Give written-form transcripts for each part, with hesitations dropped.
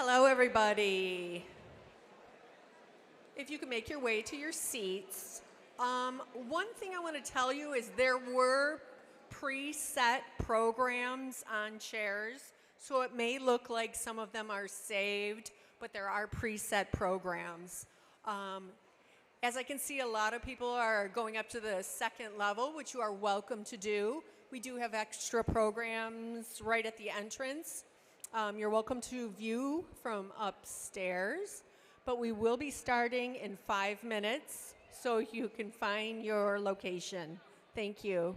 Hello, everybody. If you can make your way to your seats. One thing I want to tell you is there were preset programs on chairs, so it may look like some of them are saved, but there are preset programs. As I can see, a lot of people are going up to the second level, which you are welcome to do. We do have extra programs right at the entrance. You're welcome to view from upstairs, but we will be starting in 5 minutes, so you can find your location. Thank you.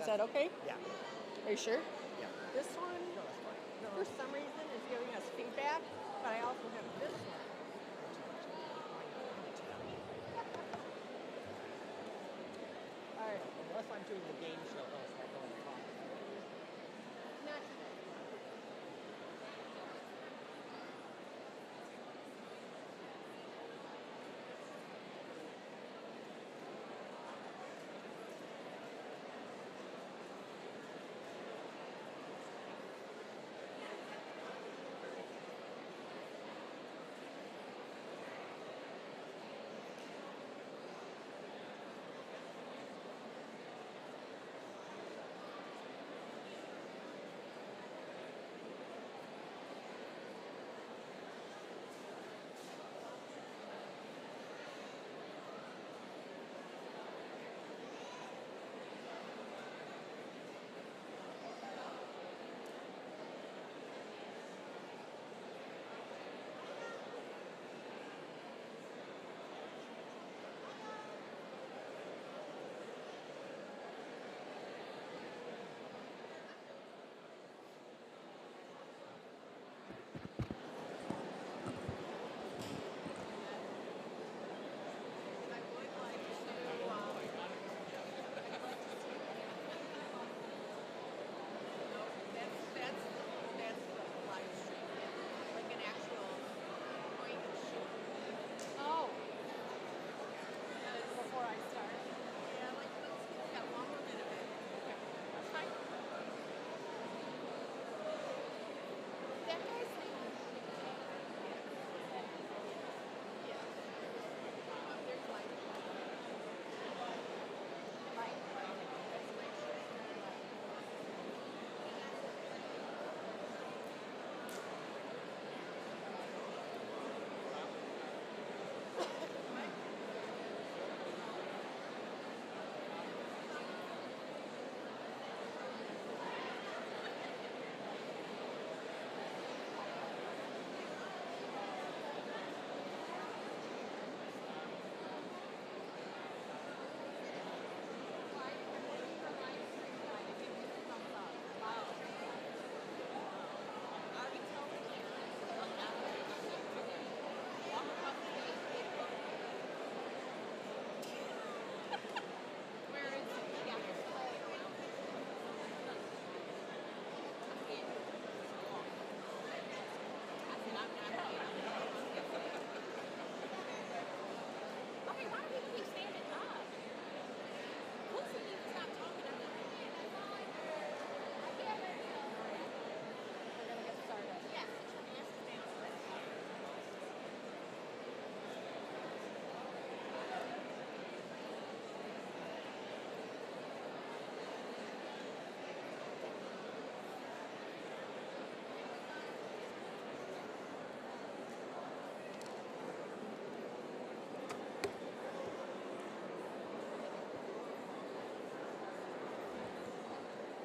Is that okay? Yeah. Are you sure? Yeah. This one, No, that's fine. No, for some reason, is giving us feedback, but I also have this one. All right. unless I'm doing the game show, I'll start going to talk. Not today.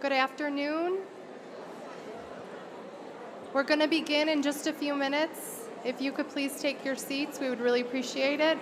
Good afternoon. We're going to begin in just a few minutes. If you could please take your seats, we would really appreciate it.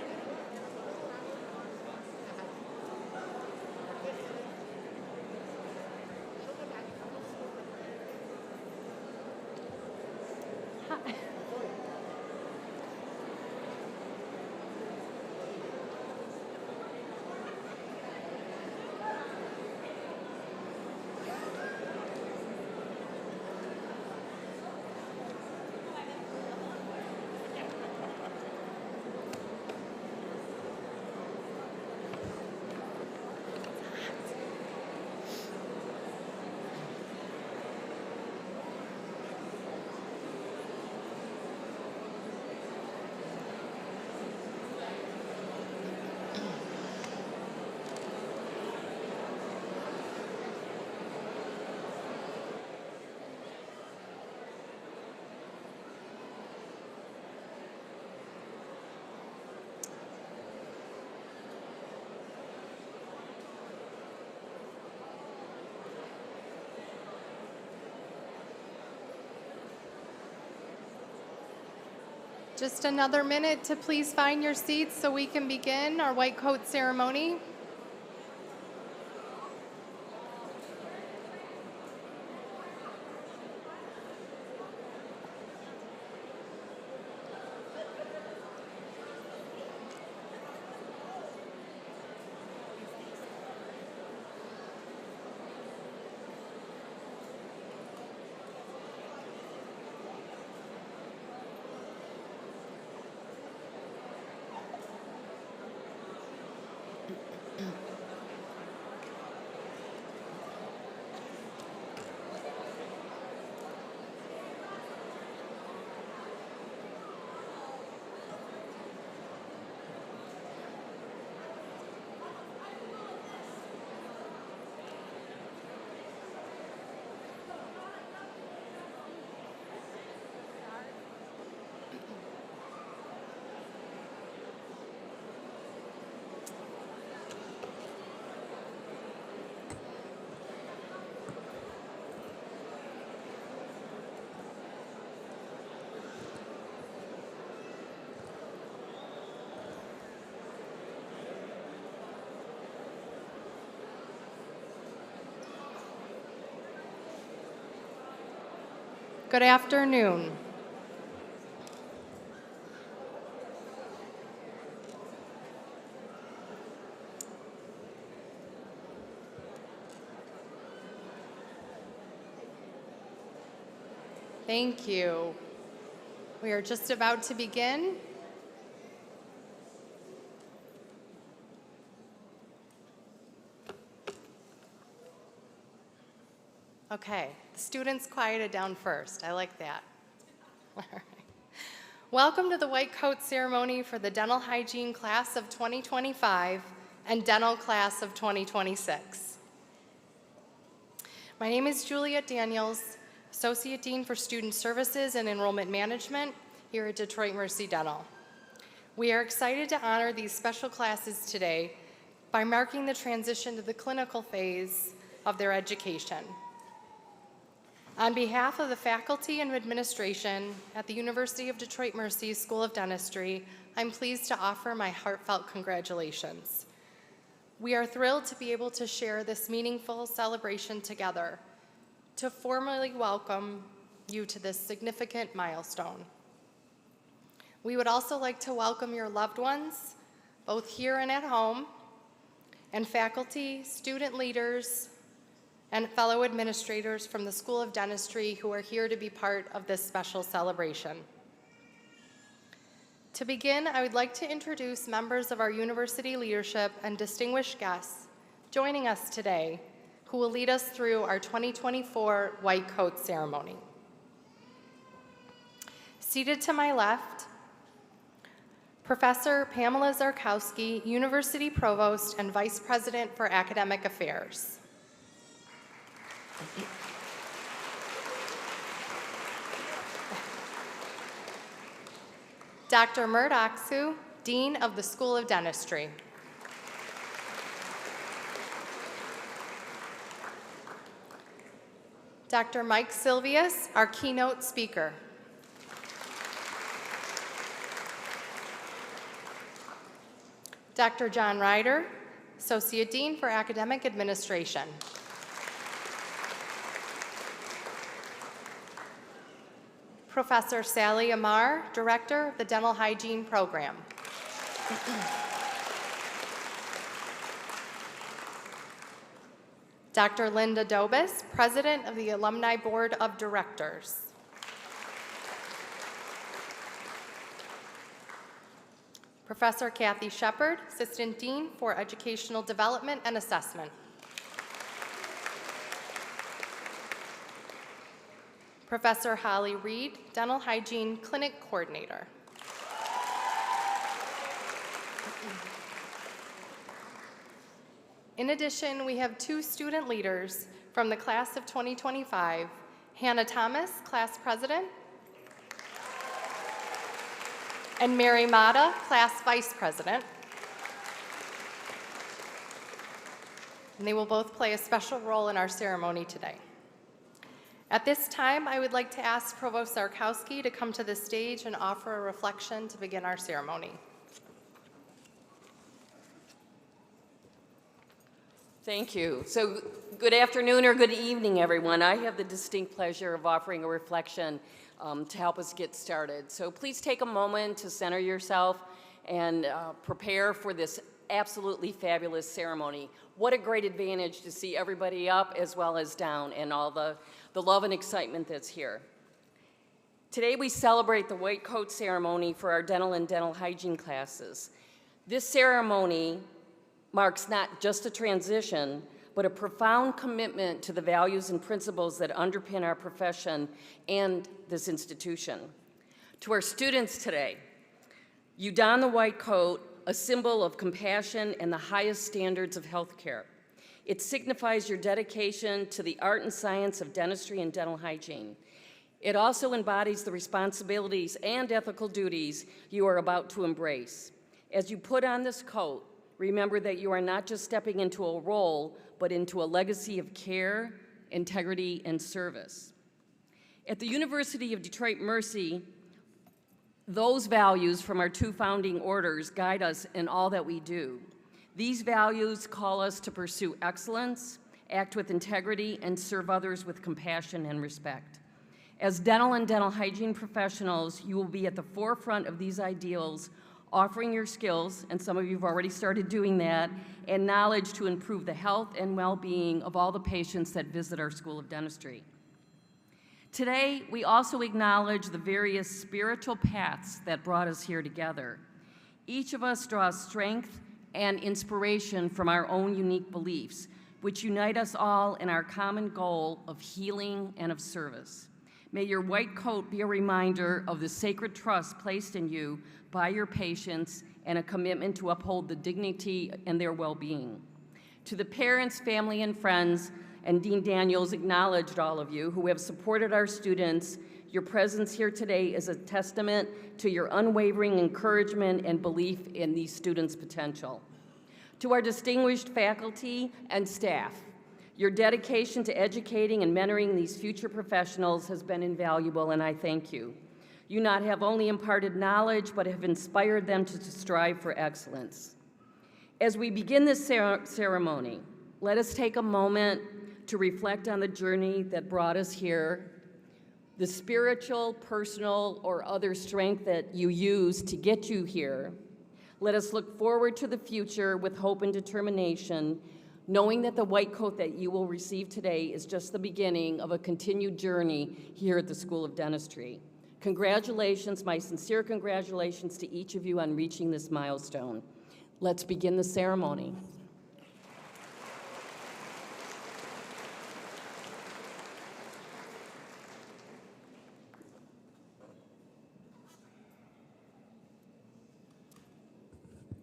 Just another minute to please find your seats so we can begin our white coat ceremony. Good afternoon. Thank you. We are just about to begin. Okay, the students quieted down first. I like that. All right. Welcome to the white coat ceremony for the dental hygiene class of 2025 and dental class of 2026. My name is Juliet Daniels, Associate Dean for Student Services and Enrollment Management here at Detroit Mercy Dental. We are excited to honor these special classes today by marking the transition to the clinical phase of their education. On behalf of the faculty and administration at the University of Detroit Mercy School of Dentistry, I'm pleased to offer my heartfelt congratulations. We are thrilled to be able to share this meaningful celebration together to formally welcome you to this significant milestone. We would also like to welcome your loved ones, both here and at home, and faculty, student leaders, and fellow administrators from the School of Dentistry who are here to be part of this special celebration. To begin, I would like to introduce members of our university leadership and distinguished guests joining us today who will lead us through our 2024 white coat ceremony. Seated to my left, Professor Pamela Zarkowski, University Provost and Vice President for Academic Affairs. Dr. Murdochsu, Dean of the School of Dentistry. Dr. Mike Silvius, our keynote speaker. Dr. John Ryder, Associate Dean for Academic Administration. Professor Sally Amar, Director of the Dental Hygiene Program. Dr. Linda Dobis, President of the Alumni Board of Directors. Professor Kathy Shepard, Assistant Dean for Educational Development and Assessment. Professor Holly Reed, Dental Hygiene Clinic Coordinator. In addition, we have two student leaders from the class of 2025, Hannah Thomas, Class President, and Mary Mata, Class Vice President. And they will both play a special role in our ceremony today. At this time, I would like to ask Provost Zarkowski to come to the stage and offer a reflection to begin our ceremony. Thank you. So good afternoon or good evening, everyone. I have the distinct pleasure of offering a reflection to help us get started. So please take a moment to center yourself and prepare for this absolutely fabulous ceremony. What a great advantage to see everybody up as well as down and all the love and excitement that's here. Today we celebrate the white coat ceremony for our dental and dental hygiene classes. This ceremony marks not just a transition, but a profound commitment to the values and principles that underpin our profession and this institution. To our students today, you don the white coat, a symbol of compassion and the highest standards of healthcare. It signifies your dedication to the art and science of dentistry and dental hygiene. It also embodies the responsibilities and ethical duties you are about to embrace. As you put on this coat, remember that you are not just stepping into a role, but into a legacy of care, integrity, and service. At the University of Detroit Mercy, those values from our two founding orders guide us in all that we do. These values call us to pursue excellence, act with integrity, and serve others with compassion and respect. As dental and dental hygiene professionals, you will be at the forefront of these ideals, offering your skills, and some of you have already started doing that, and knowledge to improve the health and well-being of all the patients that visit our School of Dentistry. Today, we also acknowledge the various spiritual paths that brought us here together. Each of us draws strength and inspiration from our own unique beliefs, which unite us all in our common goal of healing and of service. May your white coat be a reminder of the sacred trust placed in you by your patients and a commitment to uphold the dignity and their well-being. To the parents, family, and friends, and Dean Daniels acknowledged all of you who have supported our students. Your presence here today is a testament to your unwavering encouragement and belief in these students' potential. To our distinguished faculty and staff, your dedication to educating and mentoring these future professionals has been invaluable, and I thank you. You not have only imparted knowledge, but have inspired them to strive for excellence. As we begin this ceremony, let us take a moment to reflect on the journey that brought us here, the spiritual, personal, or other strength that you used to get you here. Let us look forward to the future with hope and determination, knowing that the white coat that you will receive today is just the beginning of a continued journey here at the School of Dentistry. Congratulations, my sincere congratulations to each of you on reaching this milestone. Let's begin the ceremony.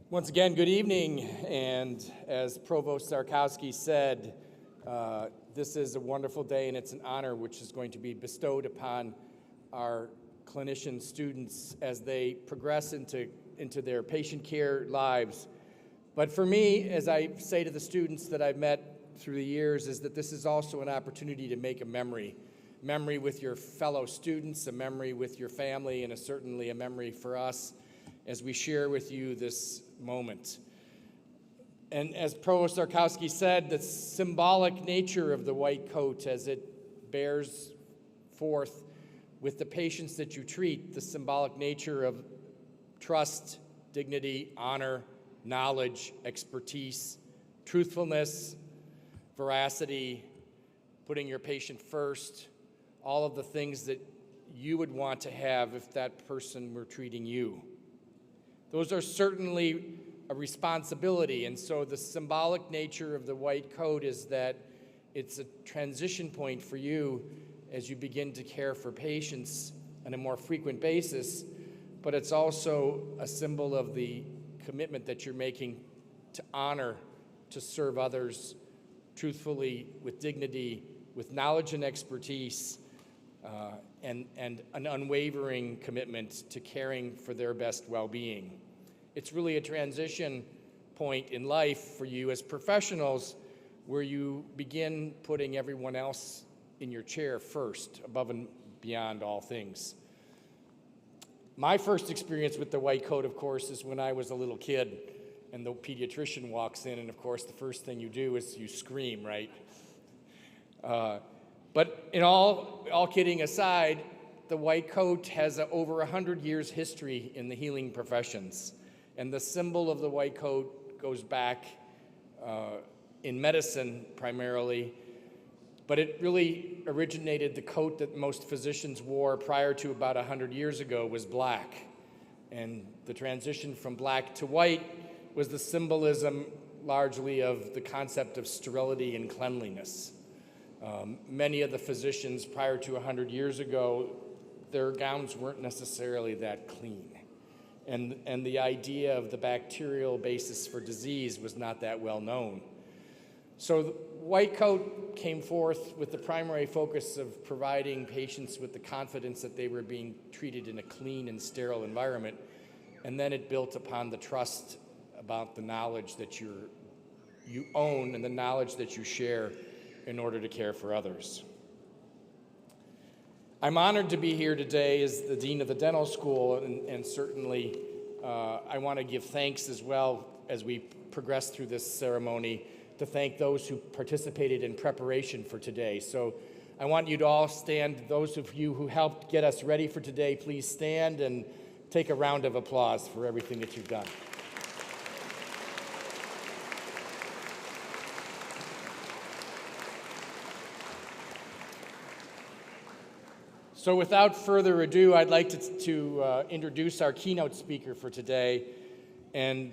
Once again, good evening, and as Provost Sarkowski said, this is a wonderful day and it's an honor which is going to be bestowed upon our clinician students as they progress into their patient care lives. But for me, as I say to the students that I've met through the years, is that this is also an opportunity to make a memory with your fellow students, a memory with your family, and certainly a memory for us as we share with you this moment. And as Provost Sarkowski said, the symbolic nature of the white coat as it bears forth with the patients that you treat, the symbolic nature of trust, dignity, honor, knowledge, expertise, truthfulness, veracity, putting your patient first, all of the things that you would want to have if that person were treating you. Those are certainly a responsibility, and so the symbolic nature of the white coat is that it's a transition point for you as you begin to care for patients on a more frequent basis, but it's also a symbol of the commitment that you're making to honor, to serve others truthfully, with dignity, with knowledge and expertise, and an unwavering commitment to caring for their best well-being. It's really a transition point in life for you as professionals where you begin putting everyone else in your chair first, above and beyond all things. My first experience with the white coat, of course, is when I was a little kid and the pediatrician walks in, and of course the first thing you do is you scream, right? But in all kidding aside, the white coat has over 100 years history in the healing professions. And the symbol of the white coat goes back in medicine primarily, but it really originated, the coat that most physicians wore prior to about 100 years ago was black. And the transition from black to white was the symbolism largely of the concept of sterility and cleanliness. Many of the physicians prior to 100 years ago, their gowns weren't necessarily that clean. And the idea of the bacterial basis for disease was not that well known. So the white coat came forth with the primary focus of providing patients with the confidence that they were being treated in a clean and sterile environment. And then it built upon the trust about the knowledge that you own and the knowledge that you share in order to care for others. I'm honored to be here today as the Dean of the Dental School, and certainly I want to give thanks as well as we progress through this ceremony to thank those who participated in preparation for today. So I want you to all stand. Those of you who helped get us ready for today, please stand and take a round of applause for everything that you've done. So without further ado, I'd like to introduce our keynote speaker for today. And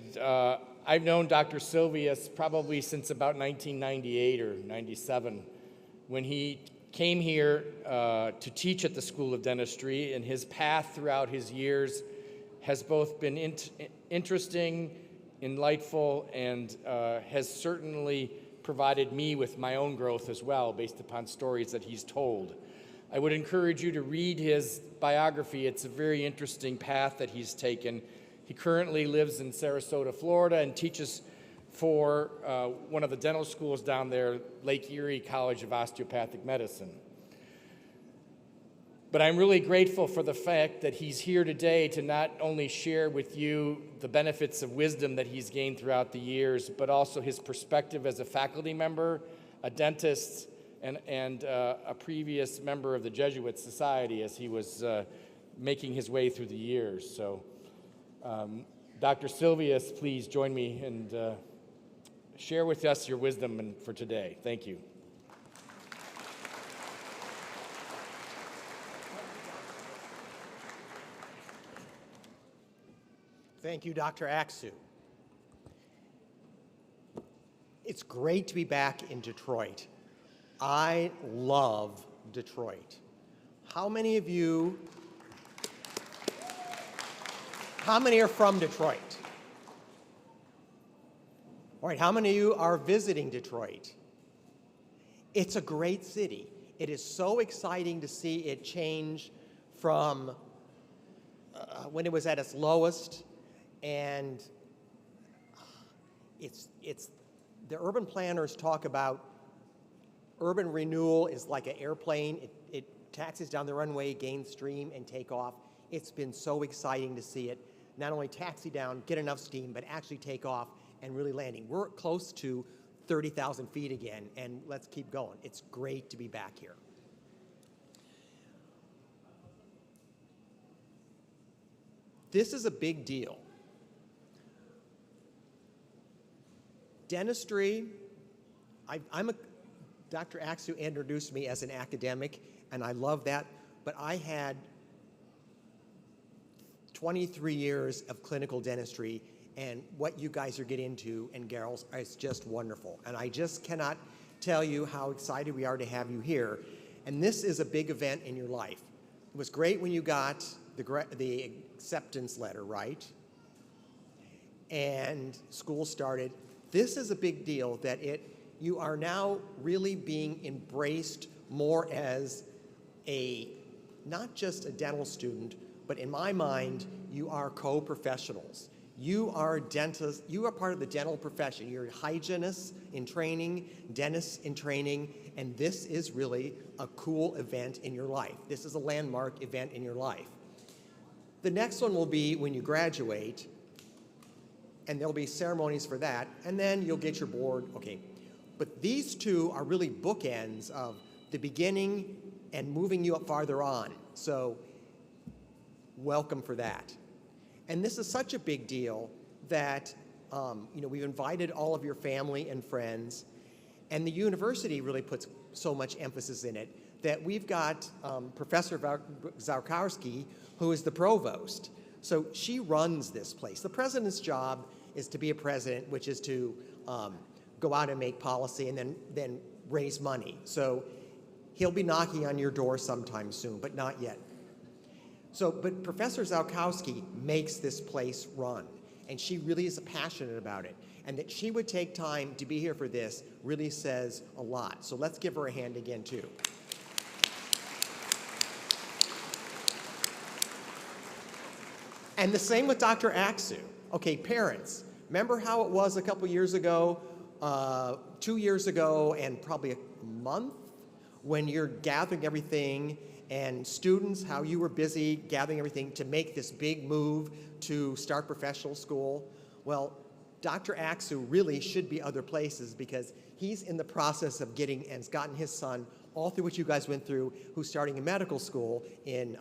I've known Dr. Silvius probably since about 1998 or 97, when he came here to teach at the School of Dentistry, and his path throughout his years has both been interesting, enlightful, and has certainly provided me with my own growth as well, based upon stories that he's told. I would encourage you to read his biography. It's a very interesting path that he's taken. He currently lives in Sarasota, Florida, and teaches for one of the dental schools down there, Lake Erie College of Osteopathic Medicine. But I'm really grateful for the fact that he's here today to not only share with you the benefits of wisdom that he's gained throughout the years, but also his perspective as a faculty member, a dentist, and a previous member of the Jesuit Society as he was making his way through the years. So, Dr. Silvius, please join me and share with us your wisdom for today. Thank you. Thank you, Dr. Aksu. It's great to be back in Detroit. I love Detroit. How many are from Detroit? All right, how many of you are visiting Detroit? It's a great city. It is so exciting to see it change from when it was at its lowest, and it's the urban planners talk about urban renewal is like an airplane. It taxis down the runway, gains stream, and take off. It's been so exciting to see it not only taxi down, get enough steam, but actually take off and really landing. We're close to 30,000 feet again, and let's keep going. It's great to be back here. This is a big deal. Dentistry, Dr. Aksu introduced me as an academic, and I love that, but I had 23 years of clinical dentistry, and what you guys are getting into and girls is just wonderful. And I just cannot tell you how excited we are to have you here. And this is a big event in your life. It was great when you got the acceptance letter, right? And school started. This is a big deal that you are now really being embraced more as not just a dental student, but in my mind, you are co-professionals. You are dentists, you are part of the dental profession. You're hygienists in training, dentists in training, and this is really a cool event in your life. This is a landmark event in your life. The next one will be when you graduate, and there'll be ceremonies for that, and then you'll get your board, okay. But these two are really bookends of the beginning and moving you up farther on. So welcome for that. And this is such a big deal that we've invited all of your family and friends, and the university really puts so much emphasis in it that we've got Professor Zarkowski, who is the provost. So she runs this place. The president's job is to be a president, which is to go out and make policy and then raise money. So he'll be knocking on your door sometime soon, but not yet. But Professor Zarkowski makes this place run, and she really is passionate about it. And that she would take time to be here for this really says a lot. So let's give her a hand again, too. And the same with Dr. Aksu. Okay, parents, remember how it was a couple years ago, 2 years ago, and probably a month when you're gathering everything, and students, how you were busy gathering everything to make this big move to start professional school? Well, Dr. Aksu really should be other places because he's in the process of has gotten his son all through what you guys went through, who's starting in medical school in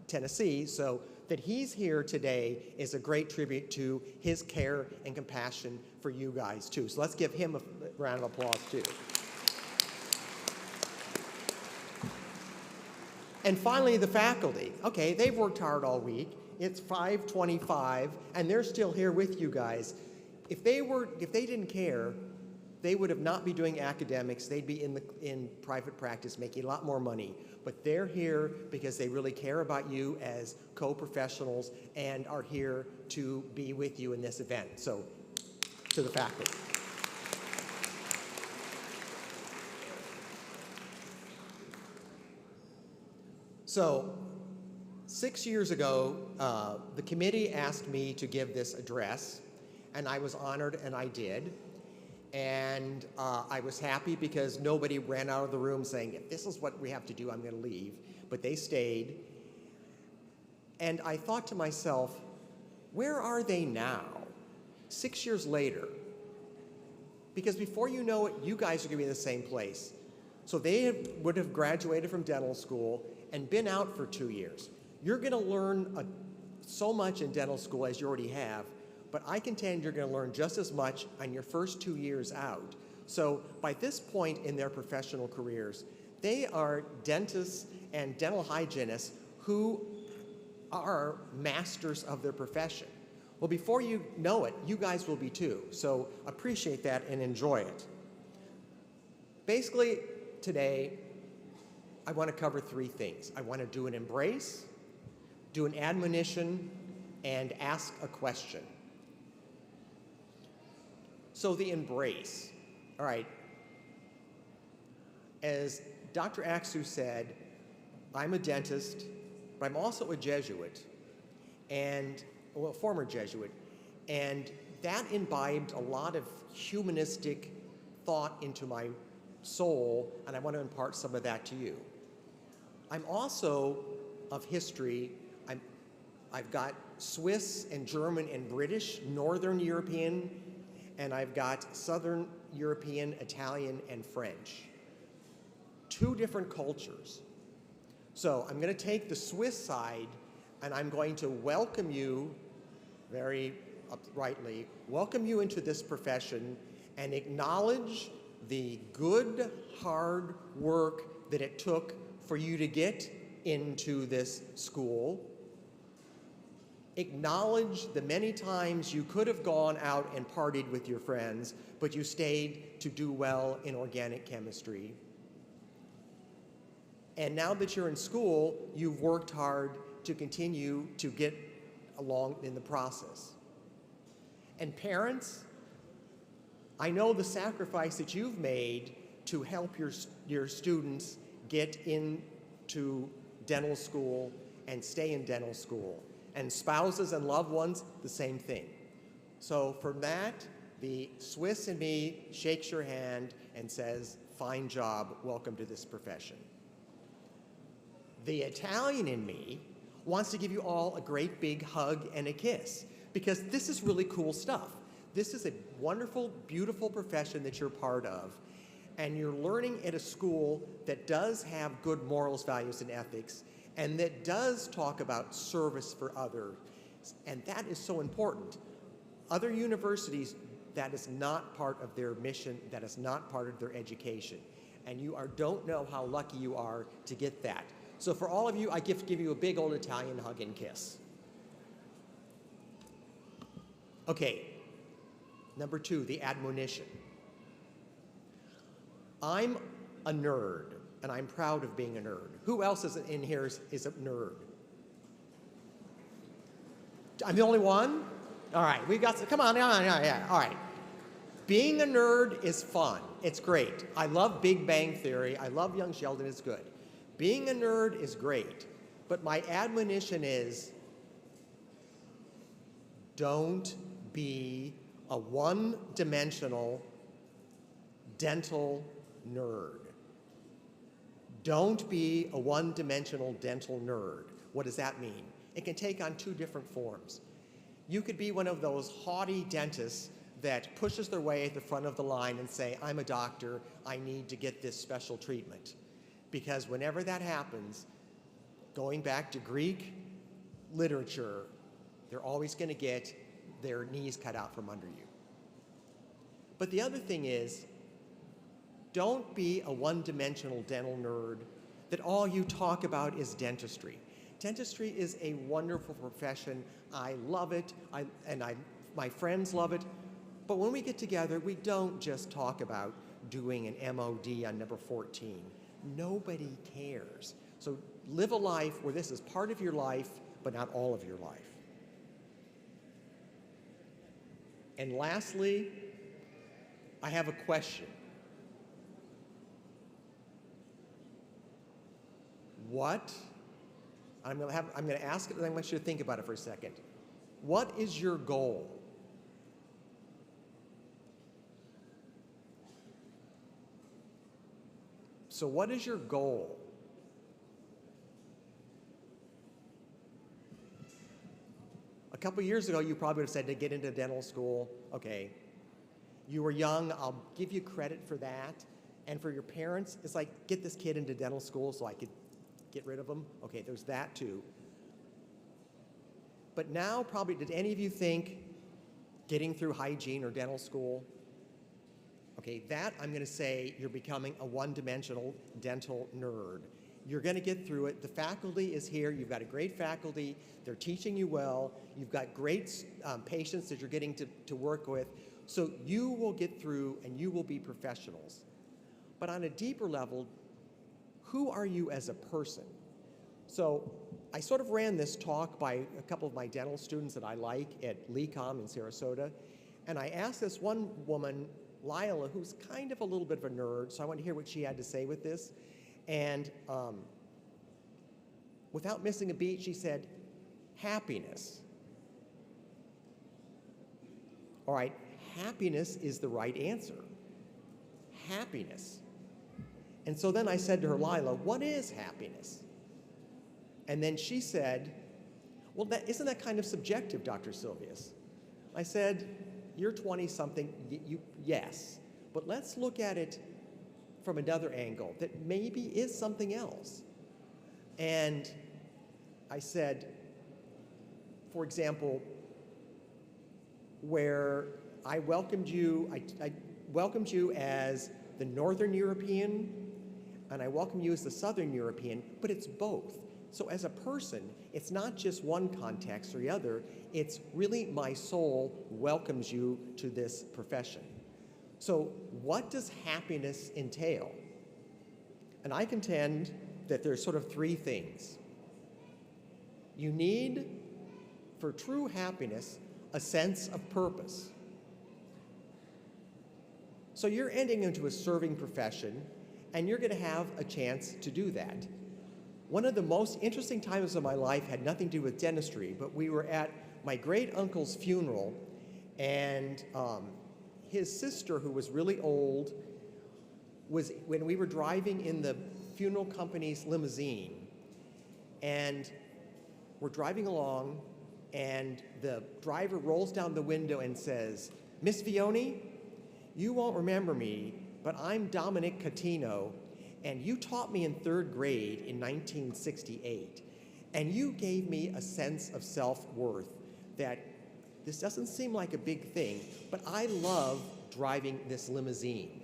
Tennessee. So that he's here today is a great tribute to his care and compassion for you guys too. So let's give him a round of applause too. And finally, the faculty. Okay, they've worked hard all week. It's 5:25, and they're still here with you guys. If they didn't care, they would have not be doing academics. They'd be in private practice making a lot more money. But they're here because they really care about you as co-professionals and are here to be with you in this event. So, to the faculty. So, 6 years ago, the committee asked me to give this address, and I was honored, and I did. And I was happy because nobody ran out of the room saying, if this is what we have to do, I'm going to leave. But they stayed. And I thought to myself, where are they now, 6 years later? Because before you know it, you guys are going to be in the same place. So they would have graduated from dental school and been out for 2 years. You're going to learn so much in dental school as you already have, but I contend you're going to learn just as much on your first 2 years out. So by this point in their professional careers, they are dentists and dental hygienists who are masters of their profession. Well, before you know it, you guys will be too. So appreciate that and enjoy it. Basically, today, I want to cover 3 things. I want to do an embrace, do an admonition, and ask a question. So the embrace. All right. As Dr. Axu said, I'm a dentist, but I'm also a Jesuit, and, well, former Jesuit, and that imbibed a lot of humanistic thought into my soul, and I want to impart some of that to you. I'm also of history. I've got Swiss and German and British, Northern European, and I've got Southern European, Italian, and French. 2 different cultures. So I'm going to take the Swiss side, and I'm going to welcome you, very uprightly, welcome you into this profession and acknowledge the good, hard work that it took for you to get into this school. Acknowledge the many times you could have gone out and partied with your friends, but you stayed to do well in organic chemistry. And now that you're in school, you've worked hard to continue to get along in the process. And parents, I know the sacrifice that you've made to help your students get into dental school and stay in dental school. And spouses and loved ones, the same thing. So from that, the Swiss in me shakes your hand and says, fine job, welcome to this profession. The Italian in me wants to give you all a great big hug and a kiss, because this is really cool stuff. This is a wonderful, beautiful profession that you're part of, and you're learning at a school that does have good morals, values, and ethics, and that does talk about service for others, and that is so important. Other universities, that is not part of their mission, that is not part of their education, and you don't know how lucky you are to get that. So for all of you, I give you a big old Italian hug and kiss. Okay, number 2, the admonition. I'm a nerd, and I'm proud of being a nerd. Who else is in here is a nerd? I'm the only one? All right, we got some, come on, yeah, all right. Being a nerd is fun. It's great. I love Big Bang Theory. I love Young Sheldon. It's good. Being a nerd is great. But my admonition is, don't be a one-dimensional dental nerd. Don't be a one-dimensional dental nerd. What does that mean? It can take on 2 different forms. You could be one of those haughty dentists that pushes their way at the front of the line and say, I'm a doctor, I need to get this special treatment. Because whenever that happens, going back to Greek literature, they're always going to get their knees cut out from under you. But the other thing is, don't be a one-dimensional dental nerd that all you talk about is dentistry. Dentistry is a wonderful profession. I love it, my friends love it. But when we get together, we don't just talk about doing an MOD on number 14. Nobody cares. So live a life where this is part of your life, but not all of your life. And lastly, I have a question. I'm going to ask it, and I want you to think about it for a second. What is your goal? So what is your goal? A couple years ago, you probably would have said to get into dental school. Okay. You were young, I'll give you credit for that. And for your parents, it's like, get this kid into dental school so I could get rid of them. Okay, there's that too. But now, probably, did any of you think getting through hygiene or dental school? Okay, that I'm going to say you're becoming a one-dimensional dental nerd. You're going to get through it. The faculty is here. You've got a great faculty. They're teaching you well. You've got great patients that you're getting to work with. So you will get through and you will be professionals. But on a deeper level, who are you as a person? So I sort of ran this talk by a couple of my dental students that I like at LECOM in Sarasota. And I asked this one woman, Lila, who's kind of a little bit of a nerd, so I want to hear what she had to say with this. And without missing a beat, she said, happiness. All right, happiness is the right answer. Happiness. And so then I said to her, Lila, what is happiness? And then she said, well, isn't that kind of subjective, Dr. Silvius? I said, you're 20-something, yes, but let's look at it from another angle that maybe is something else. And I said, for example, where I welcomed you, I welcomed you as the Northern European, and I welcome you as the Southern European, but it's both. So as a person, it's not just one context or the other, it's really my soul welcomes you to this profession. So what does happiness entail? And I contend that there's sort of three things. You need, for true happiness, a sense of purpose. So you're ending into a serving profession, and you're going to have a chance to do that. One of the most interesting times of my life had nothing to do with dentistry, but we were at my great-uncle's funeral, and his sister, who was really old, was when we were driving in the funeral company's limousine, and we're driving along, and the driver rolls down the window and says, Miss Vioni, you won't remember me, but I'm Dominic Catino, and you taught me in 3rd grade in 1968, and you gave me a sense of self-worth that this doesn't seem like a big thing, but I love driving this limousine,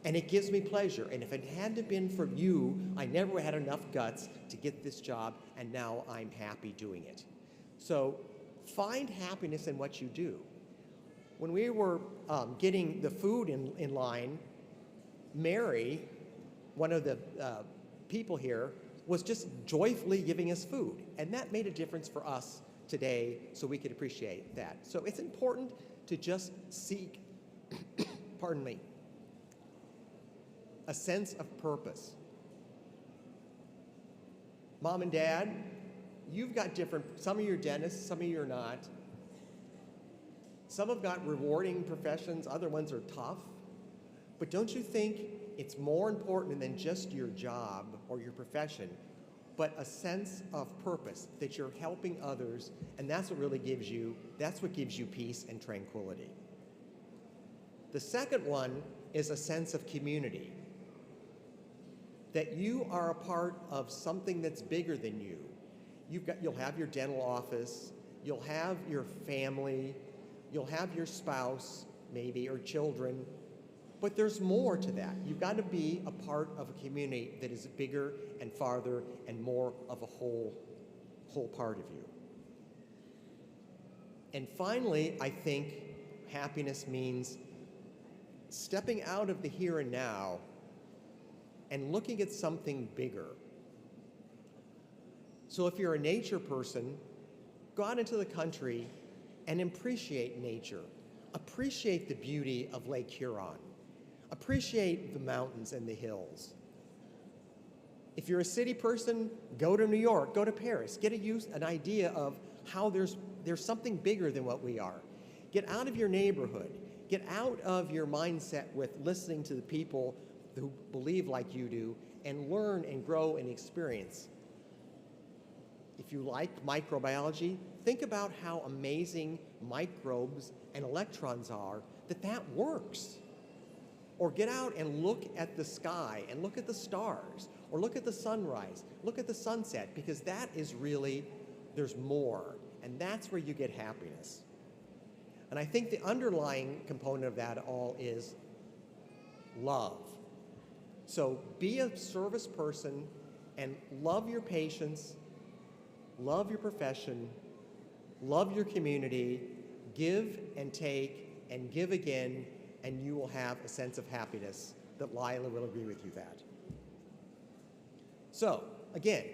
and it gives me pleasure, and if it hadn't been for you, I never had enough guts to get this job, and now I'm happy doing it. So find happiness in what you do. When we were getting the food in line, Mary, one of the people here, was just joyfully giving us food. And that made a difference for us today, so we could appreciate that. So it's important to just seek, pardon me, a sense of purpose. Mom and Dad, you've got different, some of you are dentists, some of you are not. Some have got rewarding professions, other ones are tough. But don't you think it's more important than just your job or your profession, but a sense of purpose, that you're helping others, and that's what really gives you, that's what gives you peace and tranquility. The second one is a sense of community, that you are a part of something that's bigger than you. You'll have your dental office, you'll have your family, you'll have your spouse, maybe, or children, but there's more to that. You've got to be a part of a community that is bigger and farther and more of a whole part of you. And finally, I think happiness means stepping out of the here and now and looking at something bigger. So if you're a nature person, go out into the country and appreciate nature. Appreciate the beauty of Lake Huron. Appreciate the mountains and the hills. If you're a city person, go to New York, go to Paris, get an idea of how there's something bigger than what we are. Get out of your neighborhood. Get out of your mindset with listening to the people who believe like you do, and learn and grow and experience. If you like microbiology, think about how amazing microbes and electrons are, that works. Or get out and look at the sky and look at the stars, or look at the sunrise, look at the sunset, because that is really, there's more, and that's where you get happiness. And I think the underlying component of that all is love. So be a service person and love your patients, love your profession, love your community, give and take and give again, and you will have a sense of happiness that Lila will agree with you that. So, again,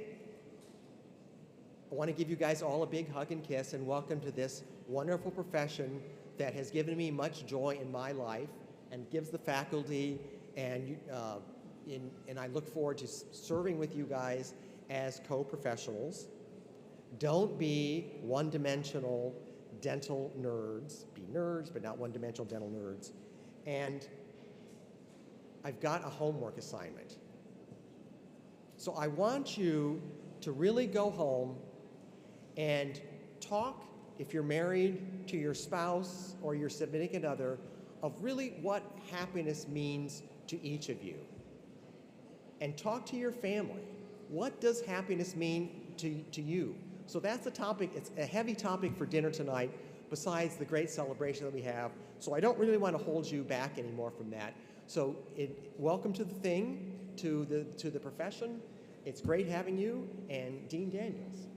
I want to give you guys all a big hug and kiss and welcome to this wonderful profession that has given me much joy in my life and gives the faculty, and I look forward to serving with you guys as co-professionals. Don't be one-dimensional dental nerds. Be nerds, but not one-dimensional dental nerds. And I've got a homework assignment. So I want you to really go home and talk, if you're married, to your spouse or your significant other, of really what happiness means to each of you. And talk to your family. What does happiness mean to you? So that's a topic, it's a heavy topic for dinner tonight, besides the great celebration that we have. So I don't really want to hold you back anymore from that. So welcome to the thing, to the profession. It's great having you, and Dean Daniels.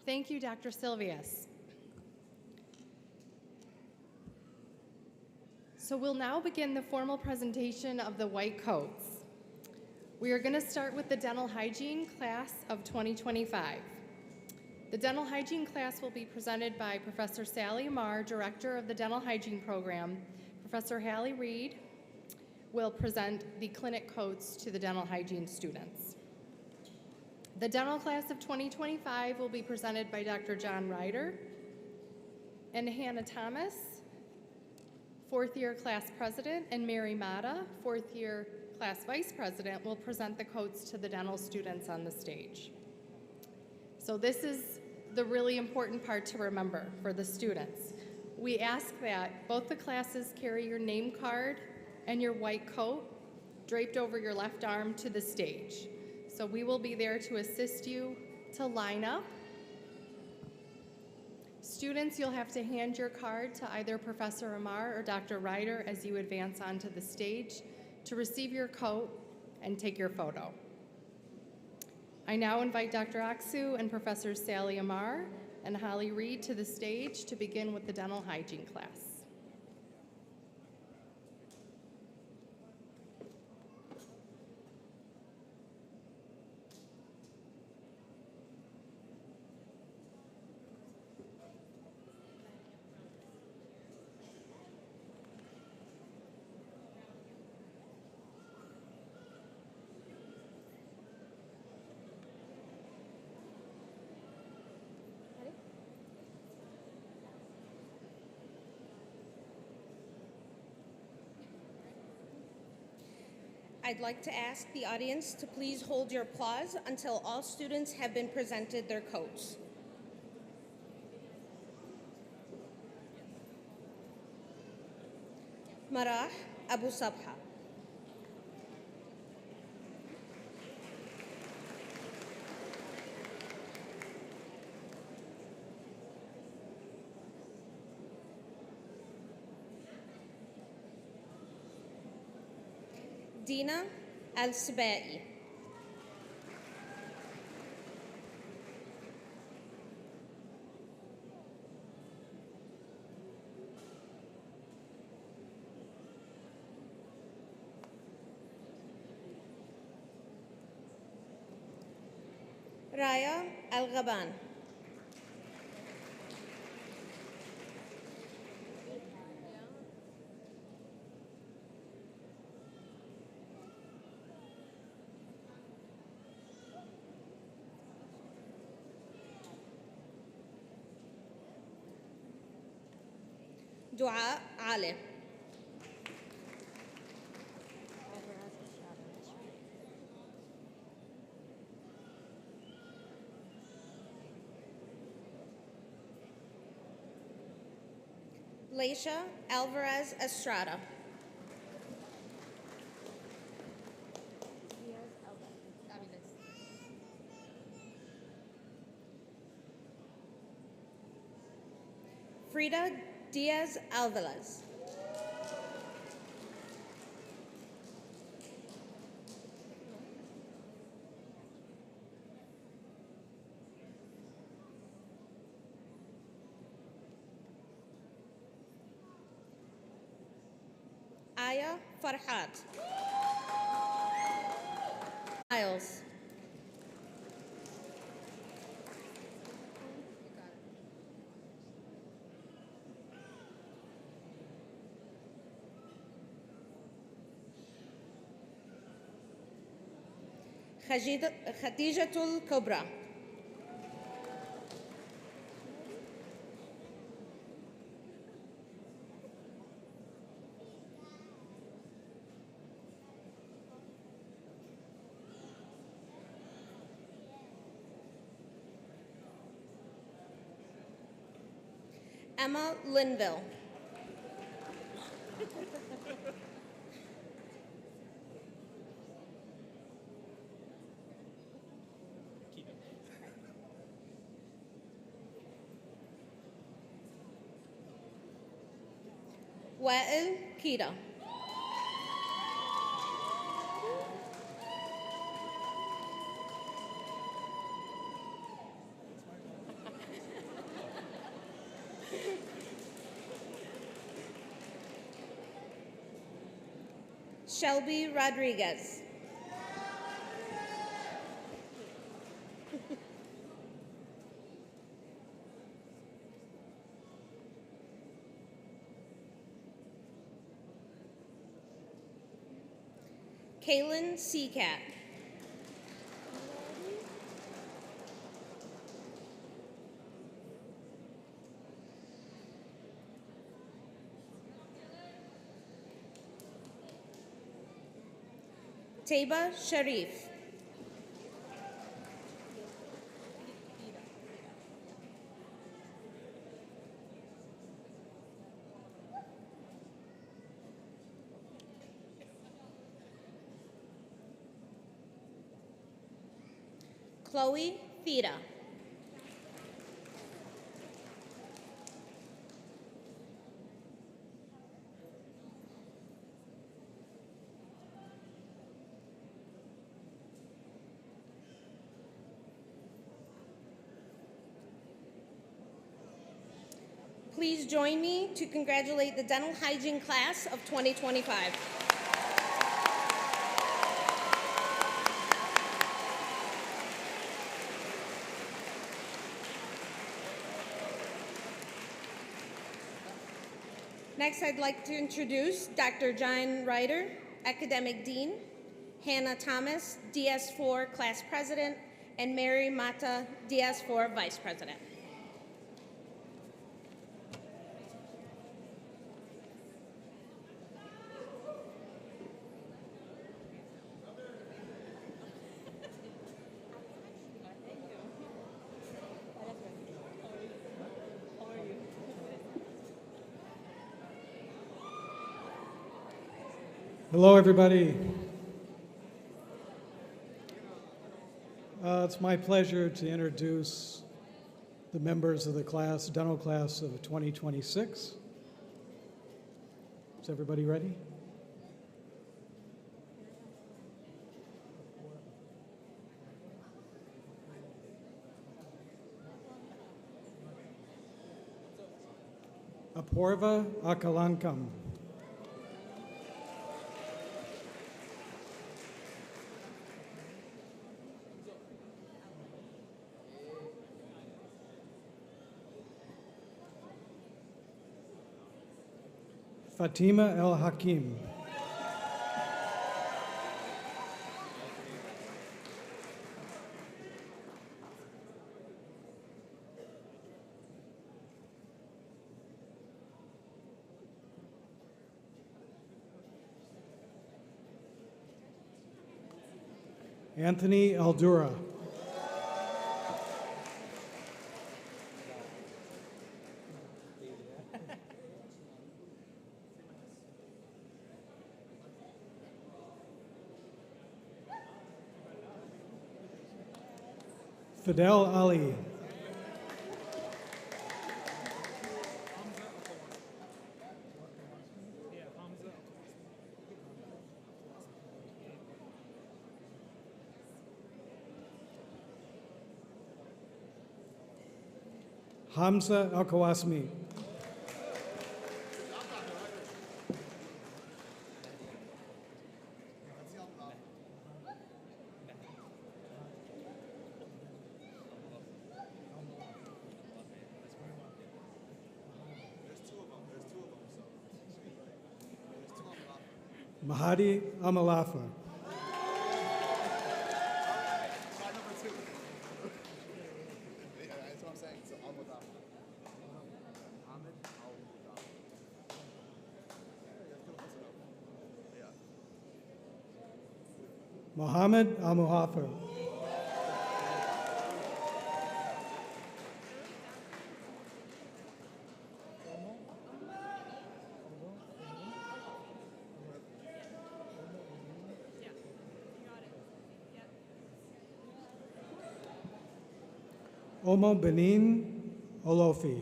Thank you, Dr. Silvius. So we'll now begin the formal presentation of the white coats. We are going to start with the dental hygiene class of 2025. The dental hygiene class will be presented by Professor Sally Amar, Director of the Dental Hygiene Program. Professor Hallie Reed will present the clinic coats to the dental hygiene students. The dental class of 2025 will be presented by Dr. John Ryder and Hannah Thomas, fourth-year class president, and Mary Mata, fourth-year class vice president, will present the coats to the dental students on the stage. So this is the really important part to remember for the students. We ask that both the classes carry your name card and your white coat draped over your left arm to the stage. So we will be there to assist you to line up. Students, you'll have to hand your card to either Professor Amar or Dr. Ryder as you advance onto the stage to receive your coat and take your photo. I now invite Dr. Aksu and Professor Sally Amar and Holly Reed to the stage to begin with the dental hygiene class. I'd like to ask the audience to please hold your applause until all students have been presented their coats. Marah Abu Sabha. Dina Al-Sabai. Raya Al-Ghaban. Dua Ali. Leisha Alvarez Estrada. Frida Diaz Alvarez. Aya Farhat. Miles. Khadijatul Kubra. Emma Linville. Wael Kida. Shelby Rodriguez. Kaylin Seacat. Taba Sharif. Chloe Fida. Please join me to congratulate the dental hygiene class of 2025. Next, I'd like to introduce Dr. John Ryder, Academic Dean, Hannah Thomas, DS4 Class President, and Mary Mata, DS4 Vice President. Hello, everybody. It's my pleasure to introduce the members of the class, dental class of 2026. Is everybody ready? Aporva Akalankam. Fatima El Hakim. Anthony Aldura. Fidel Ali. Hamza Al-Kawasmi. Mahadi Amalafa. Mohammed Al-Muhafir. Omo Benin Olofi.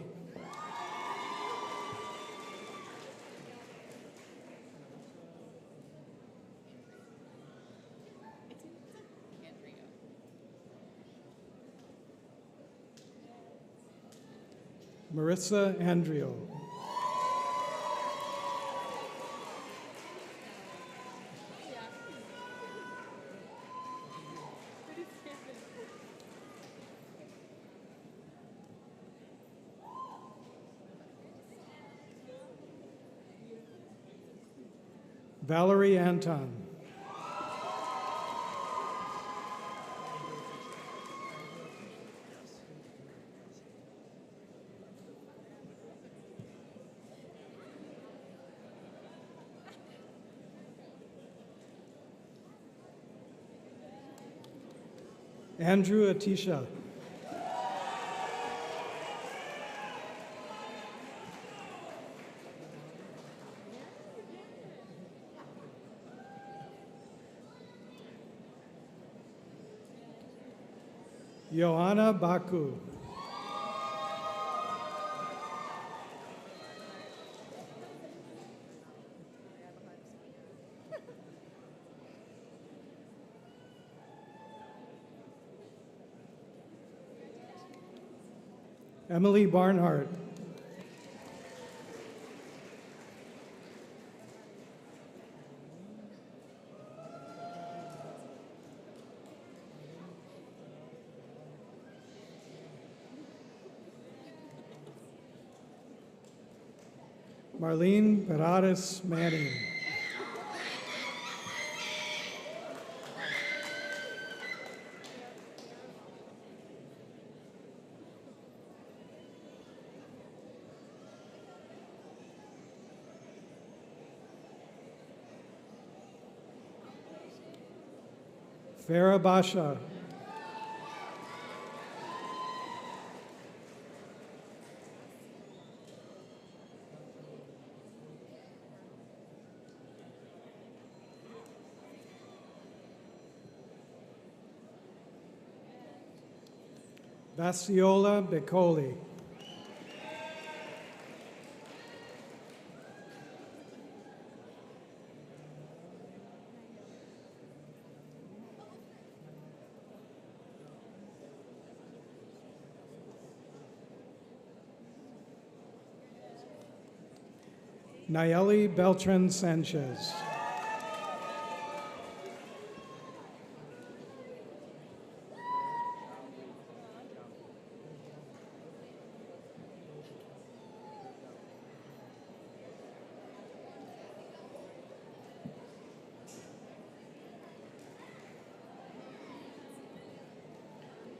Marissa Andrio. Valerie Anton. Andrew Atisha. Joanna Baku. Emily Barnhart. Marlene Paradas Manning. Farah Basha. Vasiola Bicoli. Nayeli Beltran Sanchez.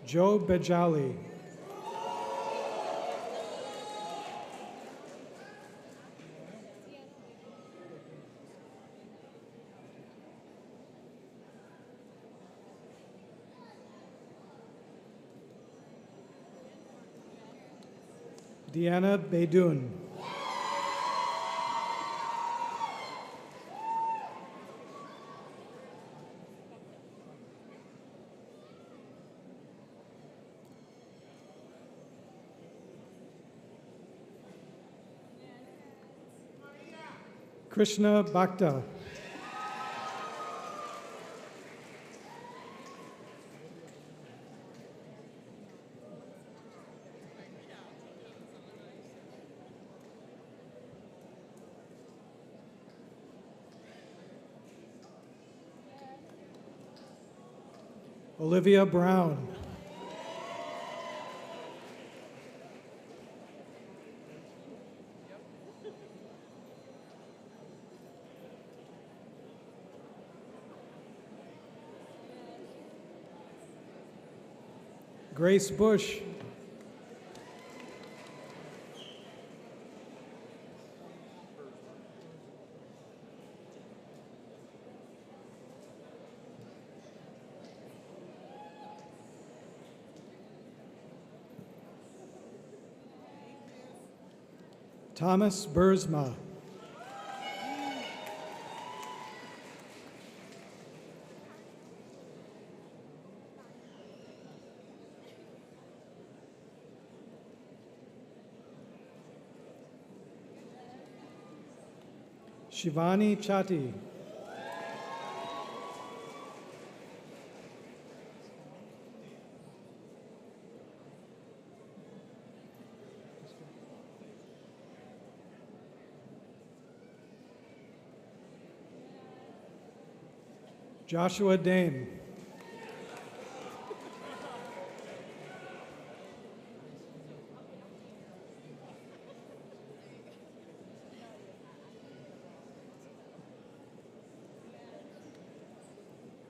Joe Bejali. Deanna Beidun. Krishna Bhakta. Olivia Brown. Grace Bush. Thomas Bursma. Shivani Chatti. Joshua Dame.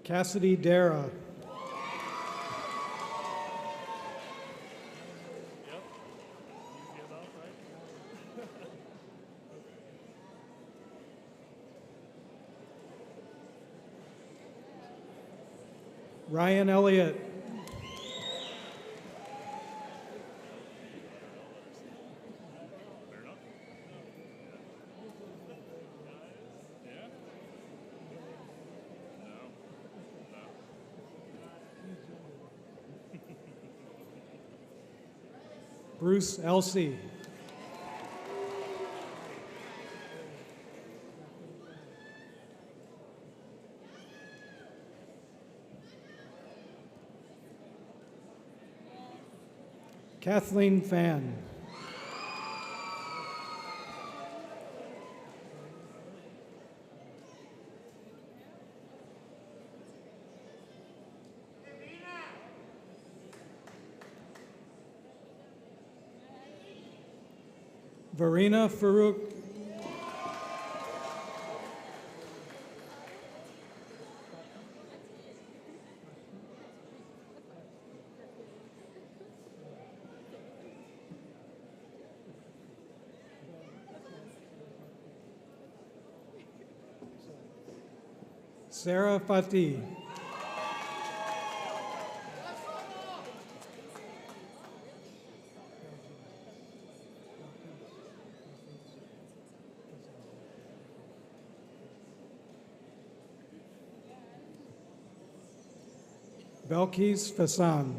Cassidy Dara. Ryan Elliott. Bruce Elsey. Kathleen Fan. Verena Farouk. Sarah Fatih. Belkis Fasan.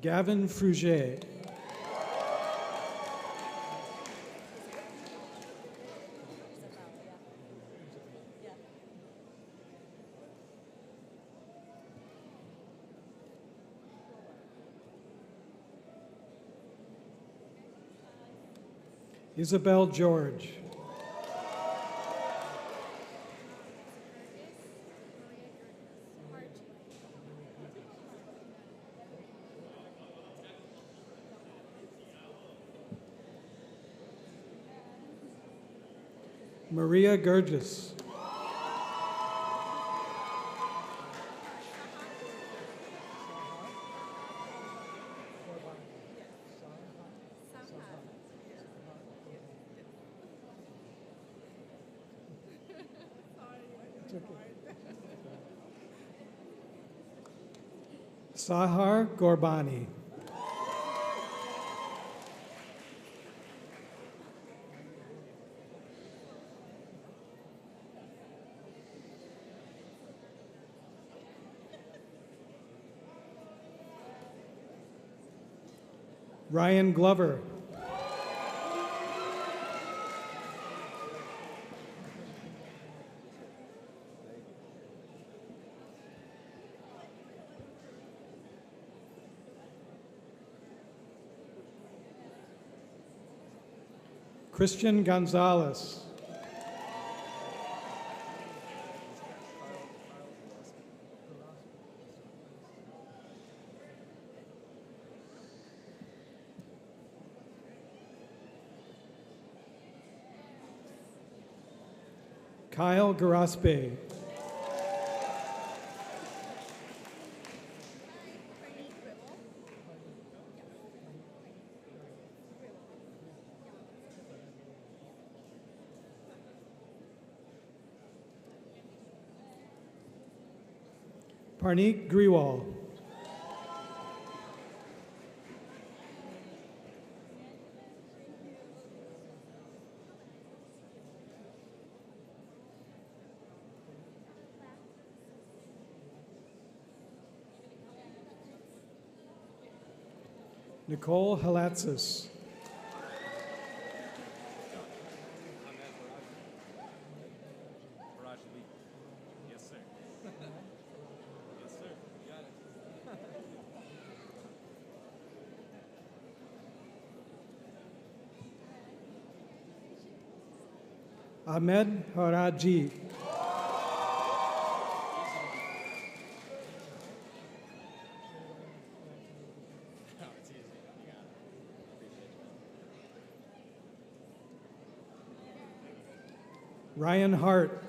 Gavin Fruget. Isabel George. Maria Gurgis. Sahar Gorbani. Ryan Glover. Christian Gonzalez. Kyle Garaspe. Parneek Grewal. Nicole Halatsis. Ahmed Haraji. Ryan Hart.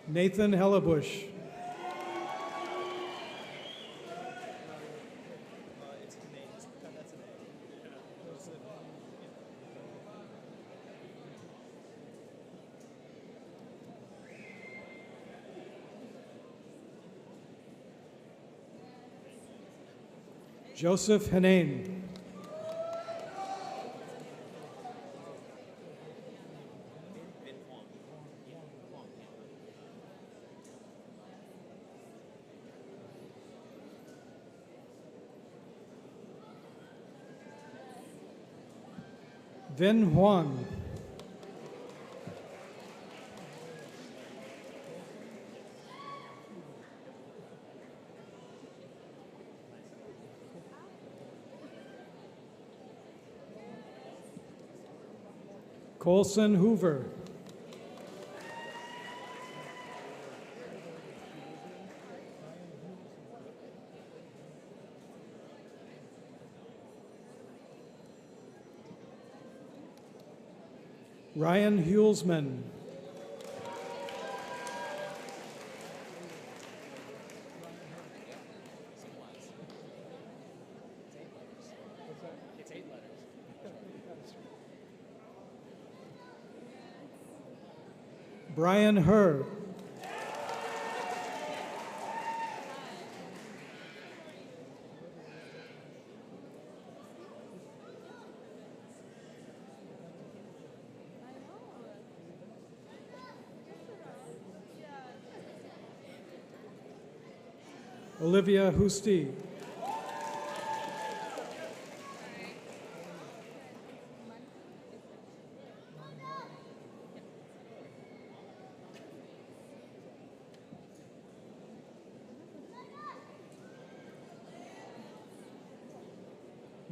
Nathan Hellebush. Joseph Hanane. Vin Huang. Colson Hoover. Ryan Hulsman. Brian Herr. Olivia Husti.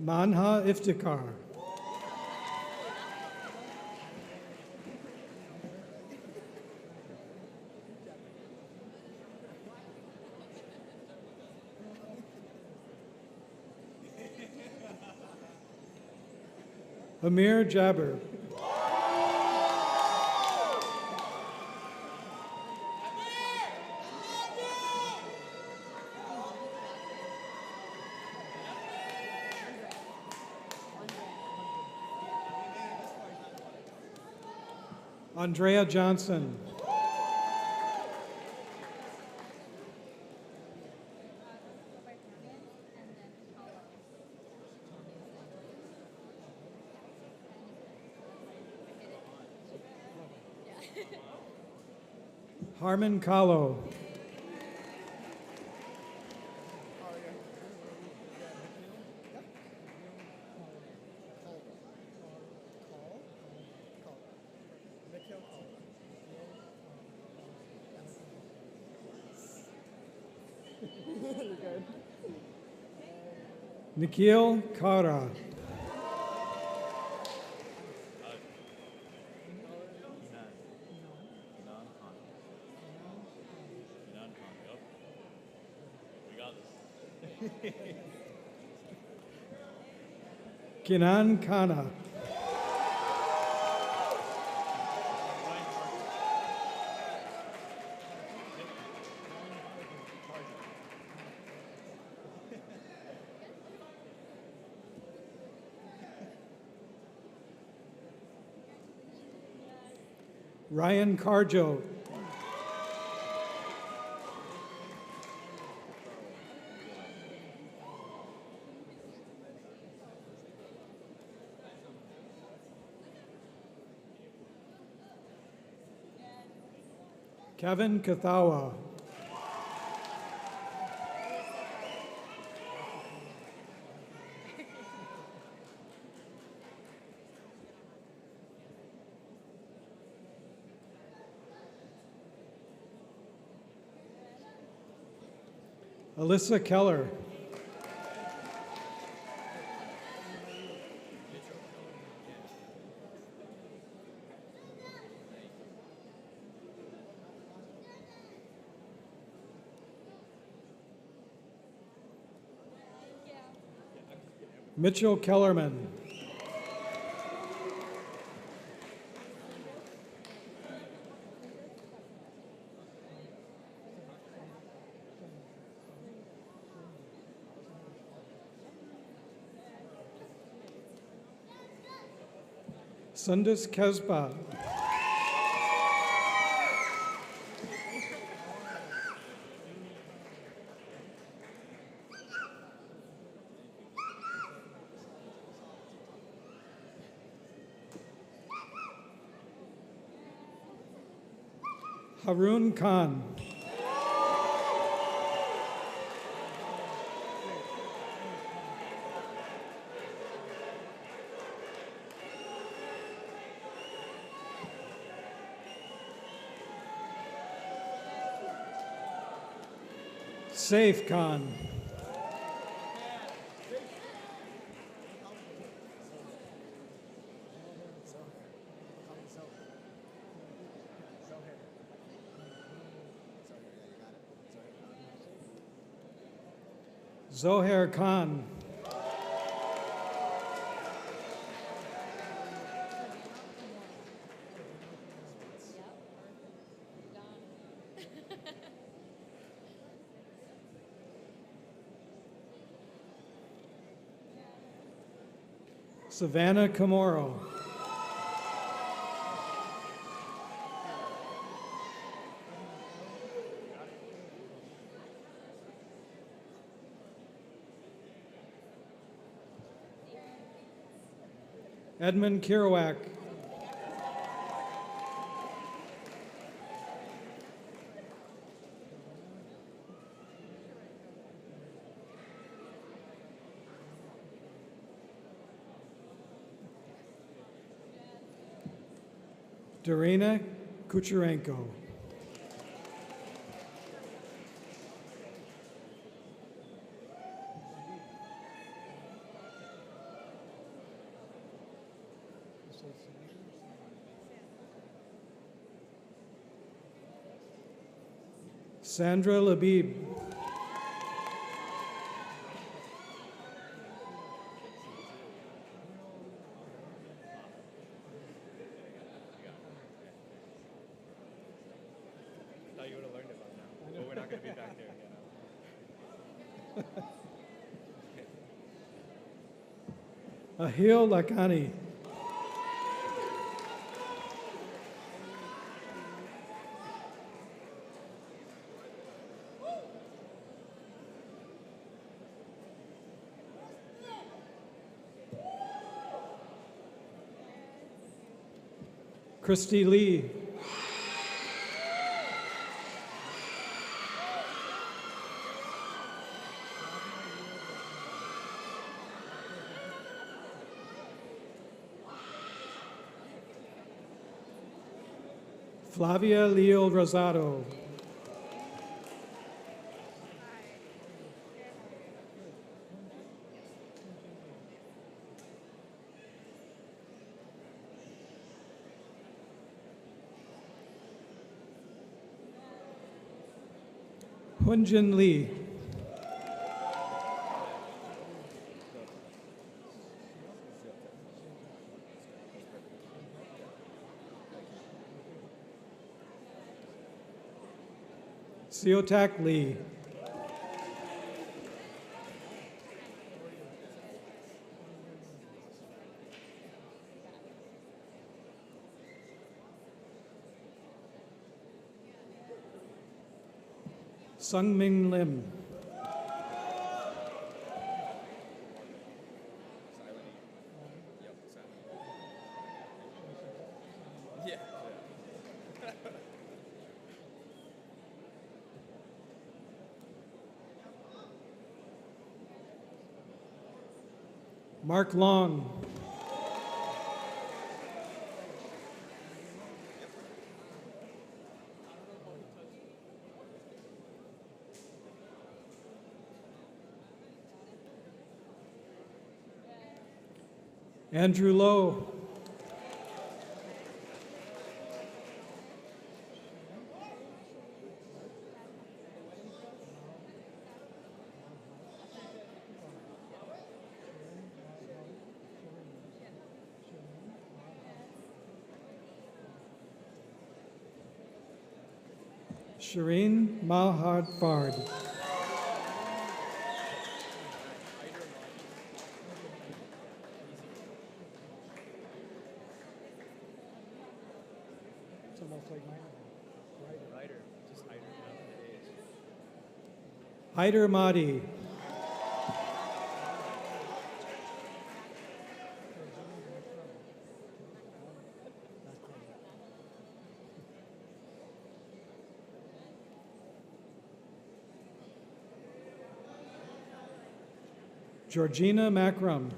Manha Iftikhar. Amir Jabber. Andrea Johnson. Harmon Kahlo. Nikhil Kara. Kinan Khanna. Ryan Carjo. Kevin Kathawa. Alyssa Keller. Mitchell Kellerman. Sundus Kesba. Harun Khan. Saif Khan. Zohair Khan. Savannah Camoro. Edmund Kirouac. Darina Kucherenko. Sandra Labib. Thought you would have learned it by now, but we're not going to be back there again. Ahil Lakani. Christy Lee. Flavia Leo Rosado. Hunjin Lee. Seotak Lee. Sungmin Lim. Mark Long. Andrew Lowe. Shireen Mahadfard. It's almost like mine. Ryder, just Hyder. Hyder Mahdi. Georgina Macrum.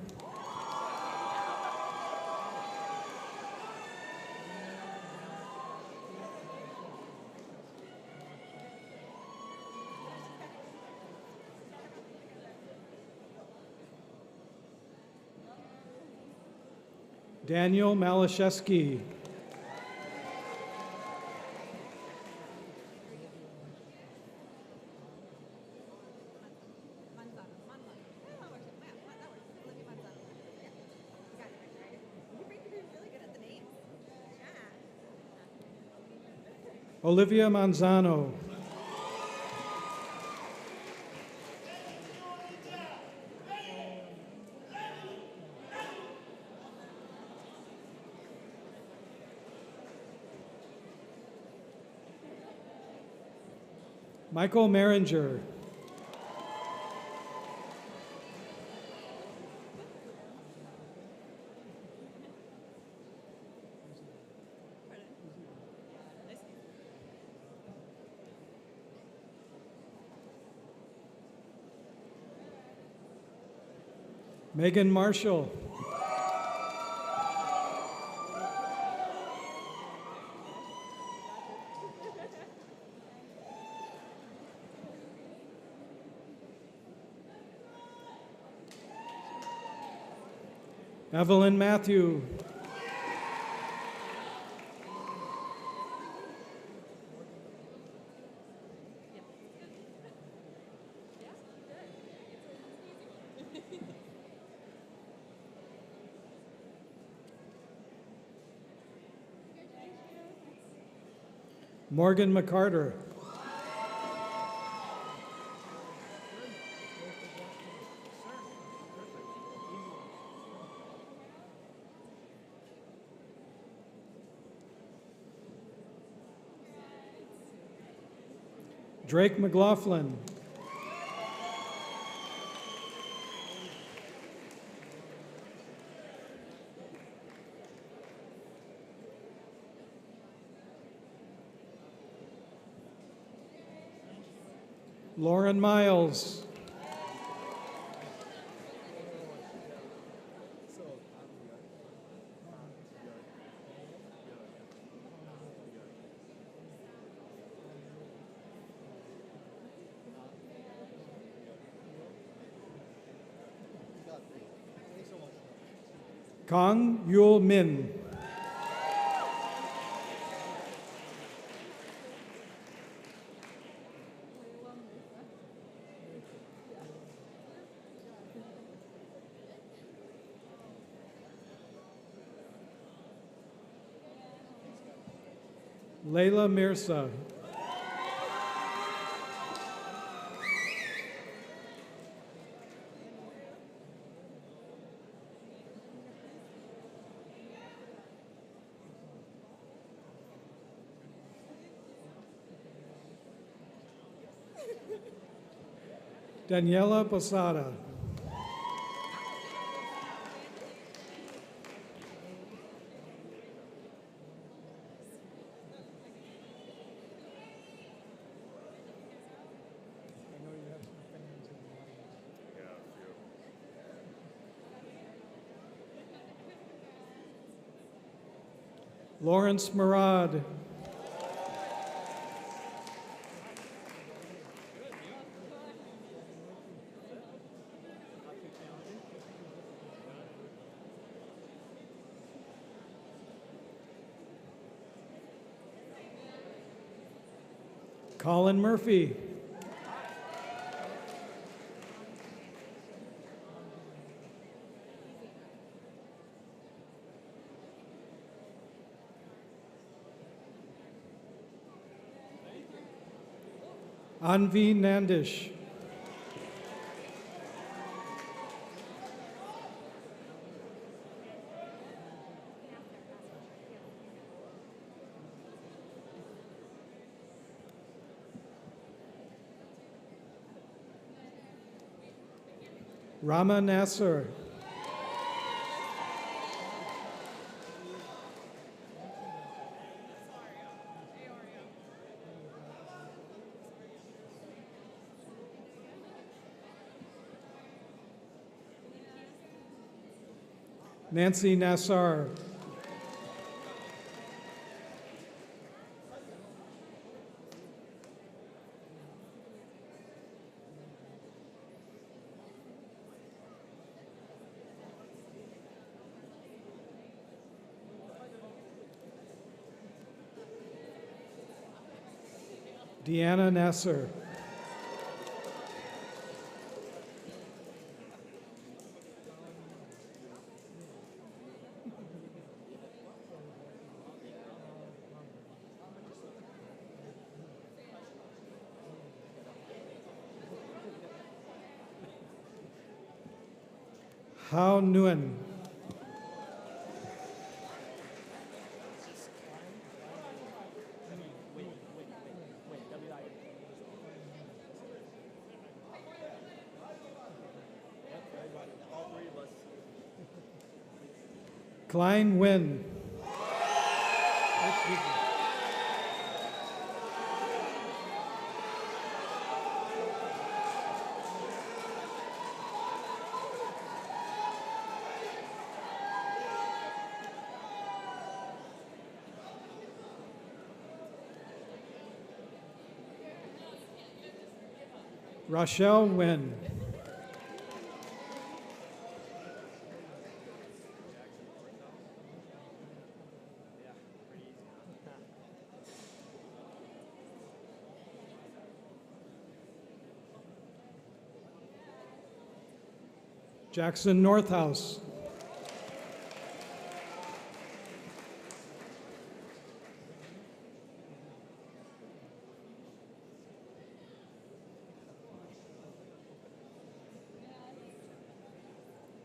Daniel Malashevsky. Olivia Manzano. Michael Maringer. Megan Marshall. Evelyn Matthew. Morgan McCarter. Drake McLaughlin. Lauren Miles. Kang Yul Min. Layla Mirza. Daniela Posada. Lawrence Murad. Colin Murphy. Anvi Nandish. Rama Nasser. Nancy Nassar. Deanna Nasser. Hao Nguyen. Klein Nguyen. Rochelle Nguyen. Jackson Northhouse.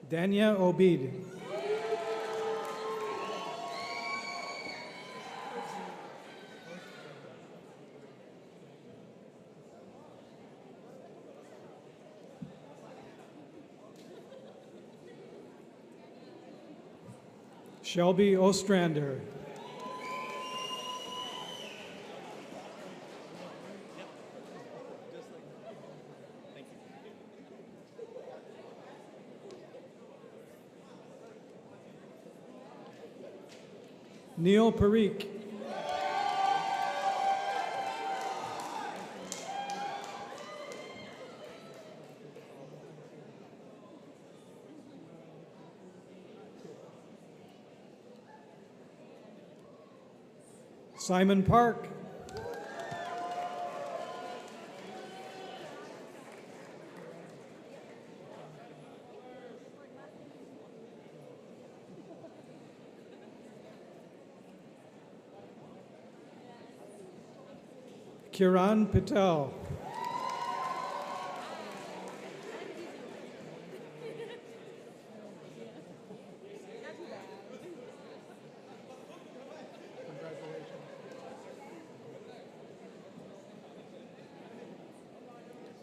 Dania Obid. Shelby Ostrander. Neil Parikh. Simon Park. Kiran Patel.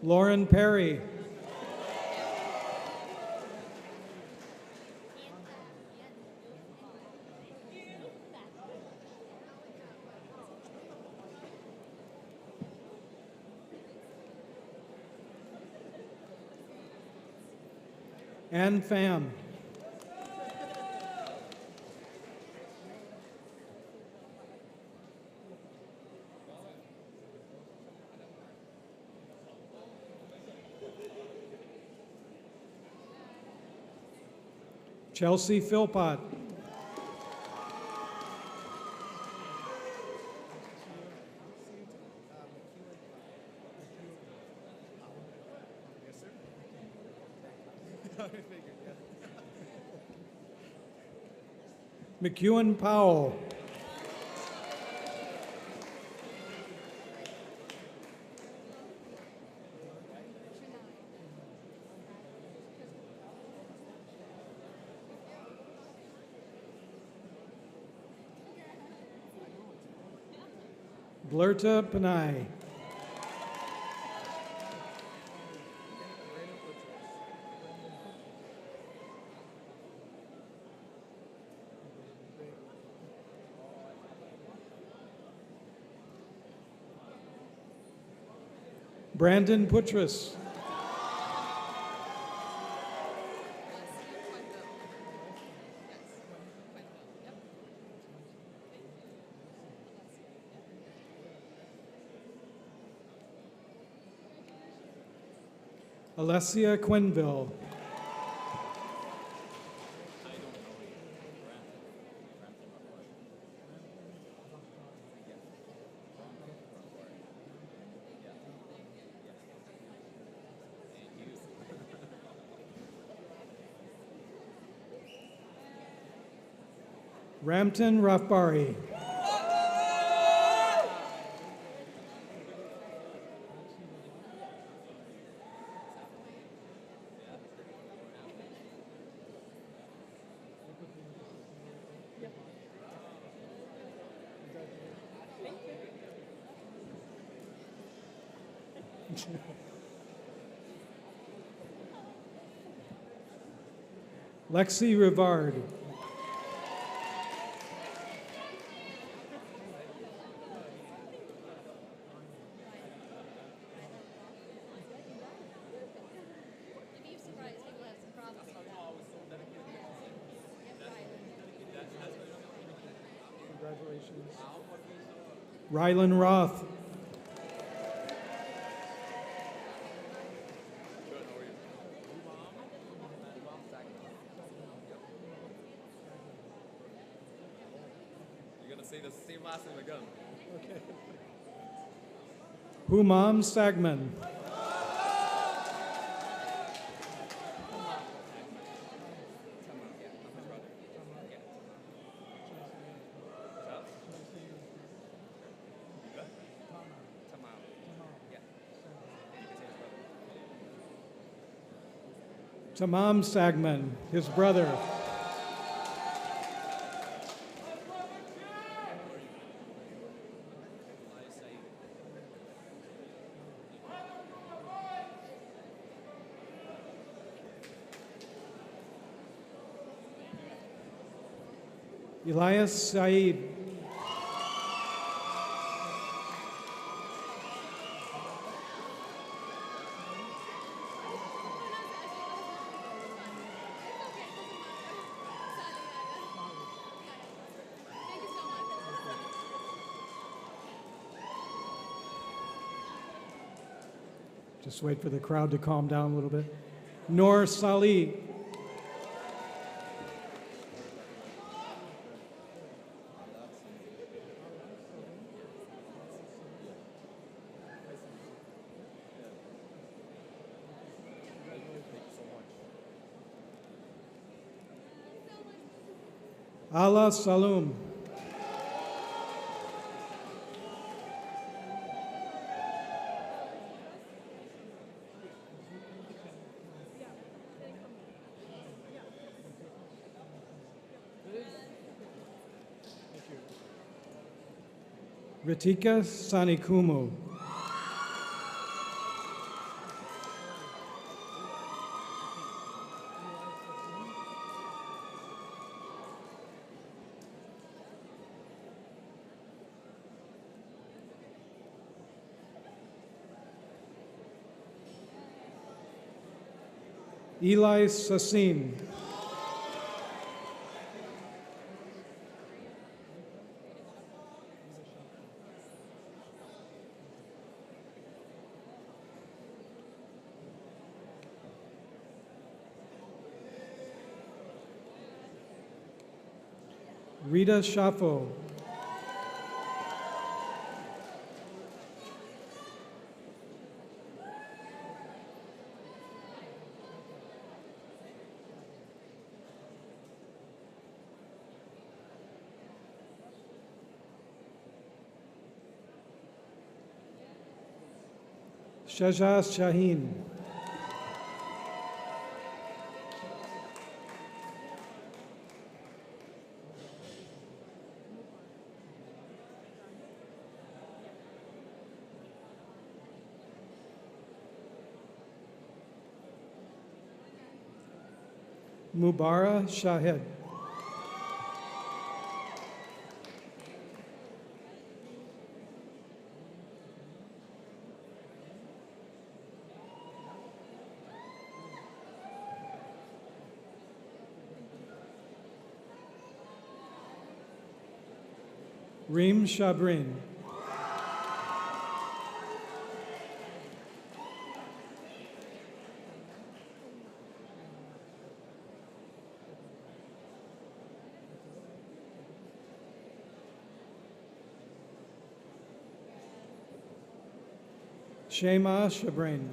Lauren Perry. Ann Pham. Chelsea Philpott. McEwen Powell. Blerta Panay. Brandon Putras. Alessia Quinville. Ramton Rafbari. Lexi Rivard. Congratulations. Rylan Roth. You're gonna say the same last name again. Okay. Humam Sagman. Tamam Sagman, his brother. Elias Saeed. Just wait for the crowd to calm down a little bit. Noor Salih. Allah Salum. Ritika Sanikumu. Eli Sassim. Rita Shafo. Shahjaz Shaheen. Mubara Shahed. Reem Shabrin. Shema Shabrin.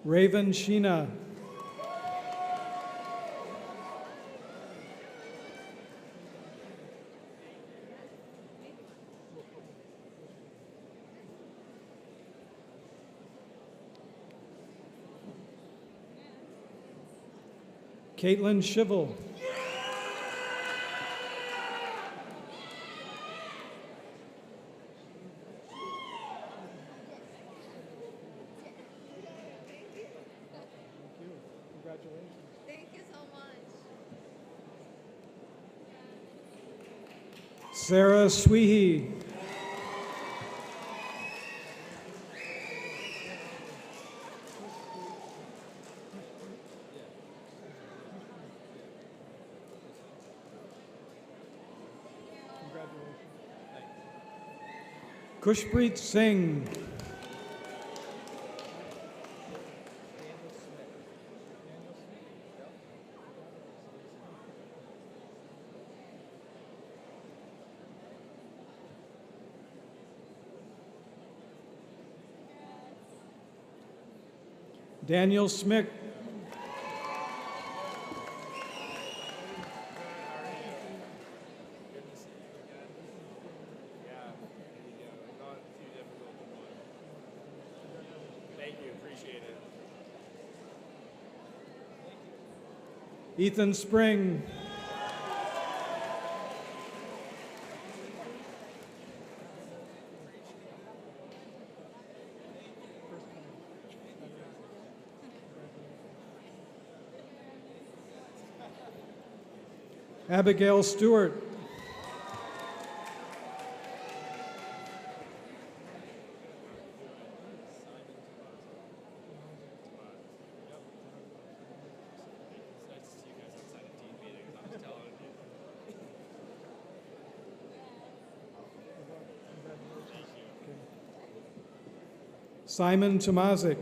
Raven Sheena. Caitlin Shivel. Sarah Sweehy. Kushpreet Singh. Daniel Smick. Thank you, appreciate it. Ethan Spring. Abigail Stewart. Simon Tomazik.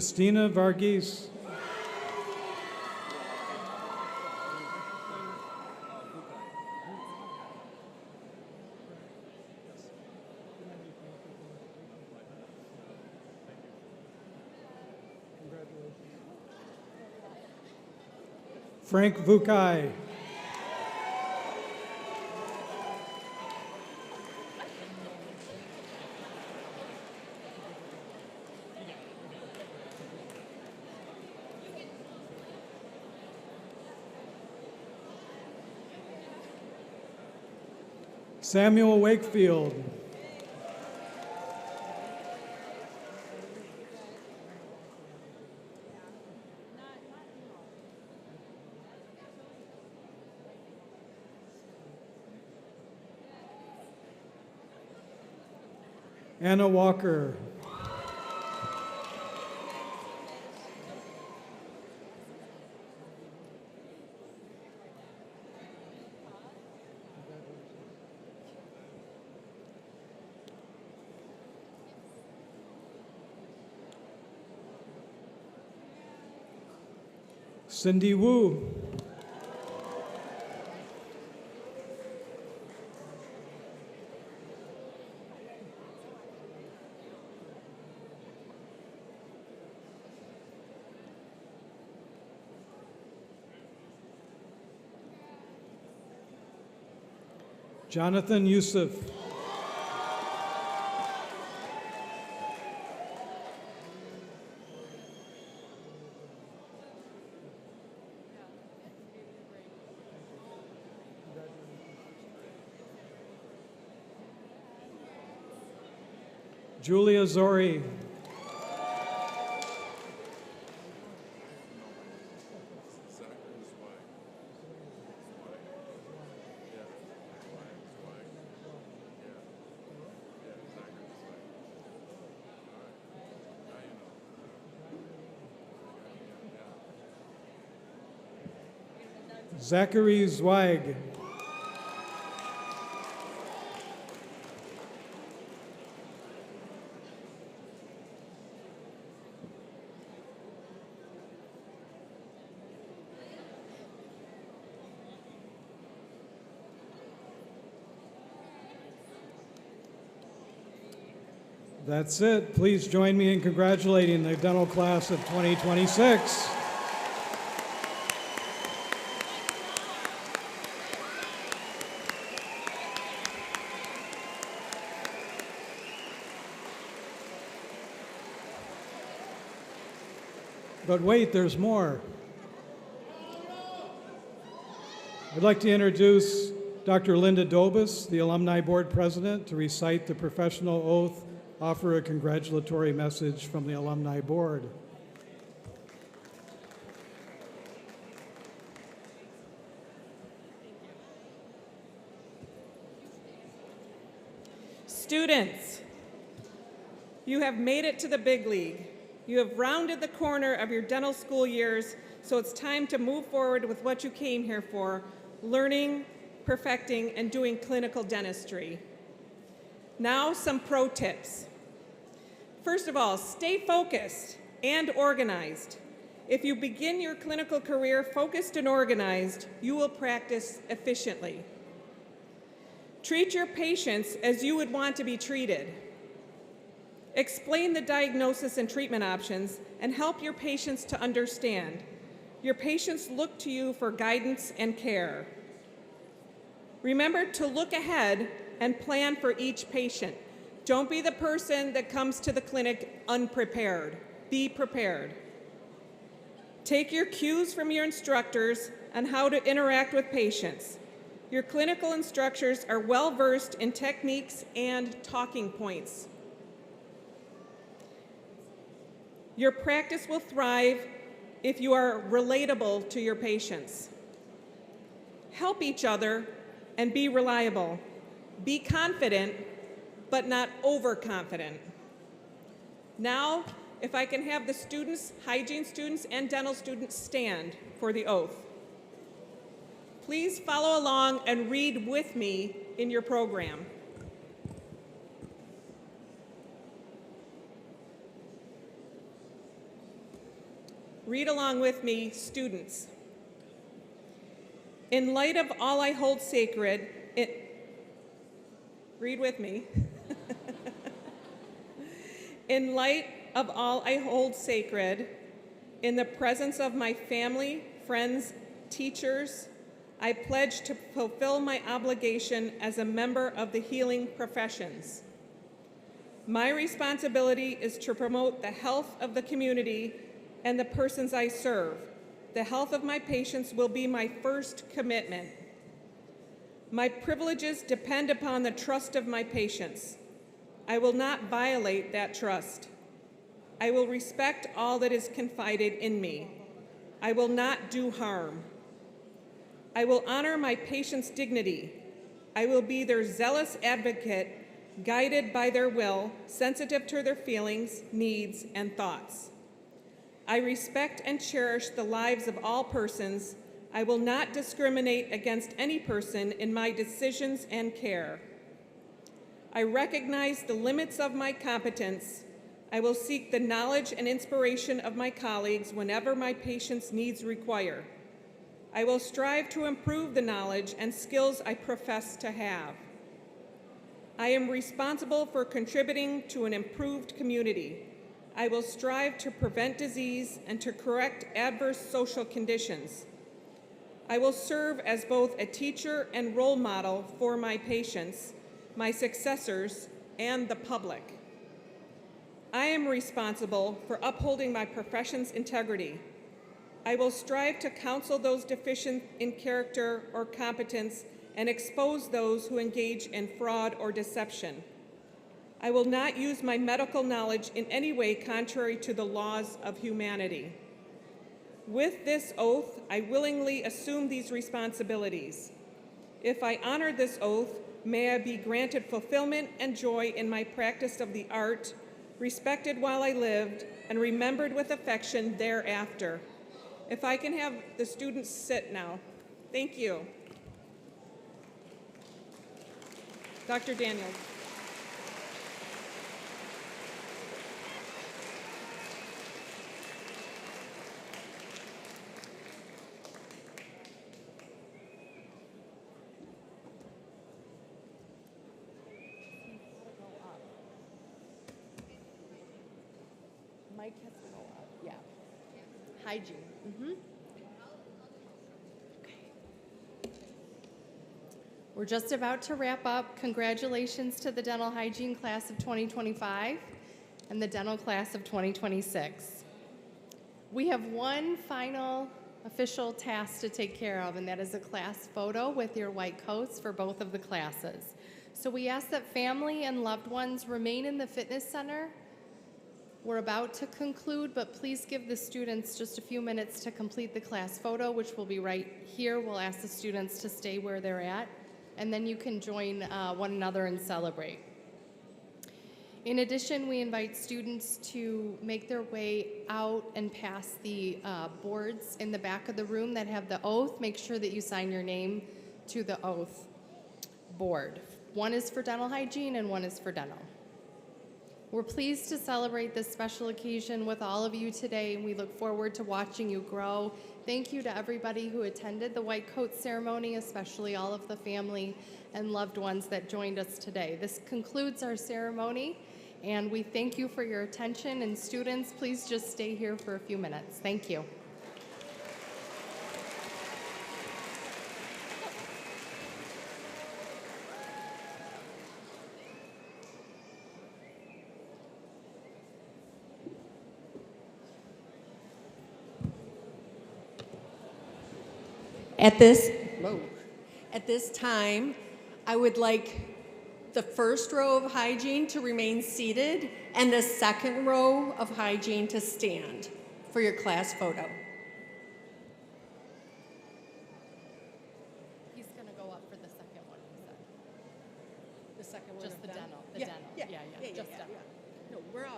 Christina Varghese. Frank Vukai. Samuel Wakefield. Anna Walker. Cindy Wu. Jonathan Youssef. Julia Zori. Zachary Zweig. That's it. Please join me in congratulating the dental class of 2026. But wait, there's more. I'd like to introduce Dr. Linda Dobus, the Alumni Board President, to recite the professional oath, offer a congratulatory message from the Alumni Board. Students, you have made it to the big league. You have rounded the corner of your dental school years, so it's time to move forward with what you came here for, learning, perfecting, and doing clinical dentistry. Now, some pro tips. First of all, stay focused. and organized. If you begin your clinical career focused and organized, you will practice efficiently. Treat your patients as you would want to be treated. Explain the diagnosis and treatment options and help your patients to understand. Your patients look to you for guidance and care. Remember to look ahead and plan for each patient. Don't be the person that comes to the clinic unprepared. Be prepared. Take your cues from your instructors on how to interact with patients. Your clinical instructors are well-versed in techniques and talking points. Your practice will thrive if you are relatable to your patients. Help each other and be reliable. Be confident, but not overconfident. Now, if I can have the students, hygiene students, and dental students stand for the oath. Please follow along and read with me in your program. Read along with me, students. In light of all I hold sacred, read with me. In light of all I hold sacred, in the presence of my family, friends, teachers, I pledge to fulfill my obligation as a member of the healing professions. My responsibility is to promote the health of the community and the persons I serve. The health of my patients will be my first commitment. My privileges depend upon the trust of my patients. I will not violate that trust. I will respect all that is confided in me. I will not do harm. I will honor my patients' dignity. I will be their zealous advocate, guided by their will, sensitive to their feelings, needs, and thoughts. I respect and cherish the lives of all persons. I will not discriminate against any person in my decisions and care. I recognize the limits of my competence. I will seek the knowledge and inspiration of my colleagues whenever my patients' needs require. I will strive to improve the knowledge and skills I profess to have. I am responsible for contributing to an improved community. I will strive to prevent disease and to correct adverse social conditions. I will serve as both a teacher and role model for my patients, my successors, and the public. I am responsible for upholding my profession's integrity. I will strive to counsel those deficient in character or competence and expose those who engage in fraud or deception. I will not use my medical knowledge in any way contrary to the laws of humanity. With this oath, I willingly assume these responsibilities. If I honor this oath, may I be granted fulfillment and joy in my practice of the art, respected while I lived, and remembered with affection thereafter. If I can have the students sit now. Thank you. Dr. Daniels. Mike has to go up, yeah. Hygiene. Okay. We're just about to wrap up. Congratulations to the dental hygiene class of 2025 and the dental class of 2026. We have one final official task to take care of, and that is a class photo with your white coats for both of the classes. So we ask that family and loved ones remain in the fitness center. We're about to conclude, but please give the students just a few minutes to complete the class photo, which will be right here. We'll ask the students to stay where they're at, and then you can join one another and celebrate. In addition, we invite students to make their way out and pass the boards in the back of the room that have the oath. Make sure that you sign your name to the oath board. One is for dental hygiene and one is for dental. We're pleased to celebrate this special occasion with all of you today, and we look forward to watching you grow. Thank you to everybody who attended the white coat ceremony, especially all of the family and loved ones that joined us today. This concludes our ceremony, and we thank you for your attention. And students, please just stay here for a few minutes. Thank you. At this time, I would like the first row of Hygiene to remain seated and the second row of Hygiene to stand for your class photo.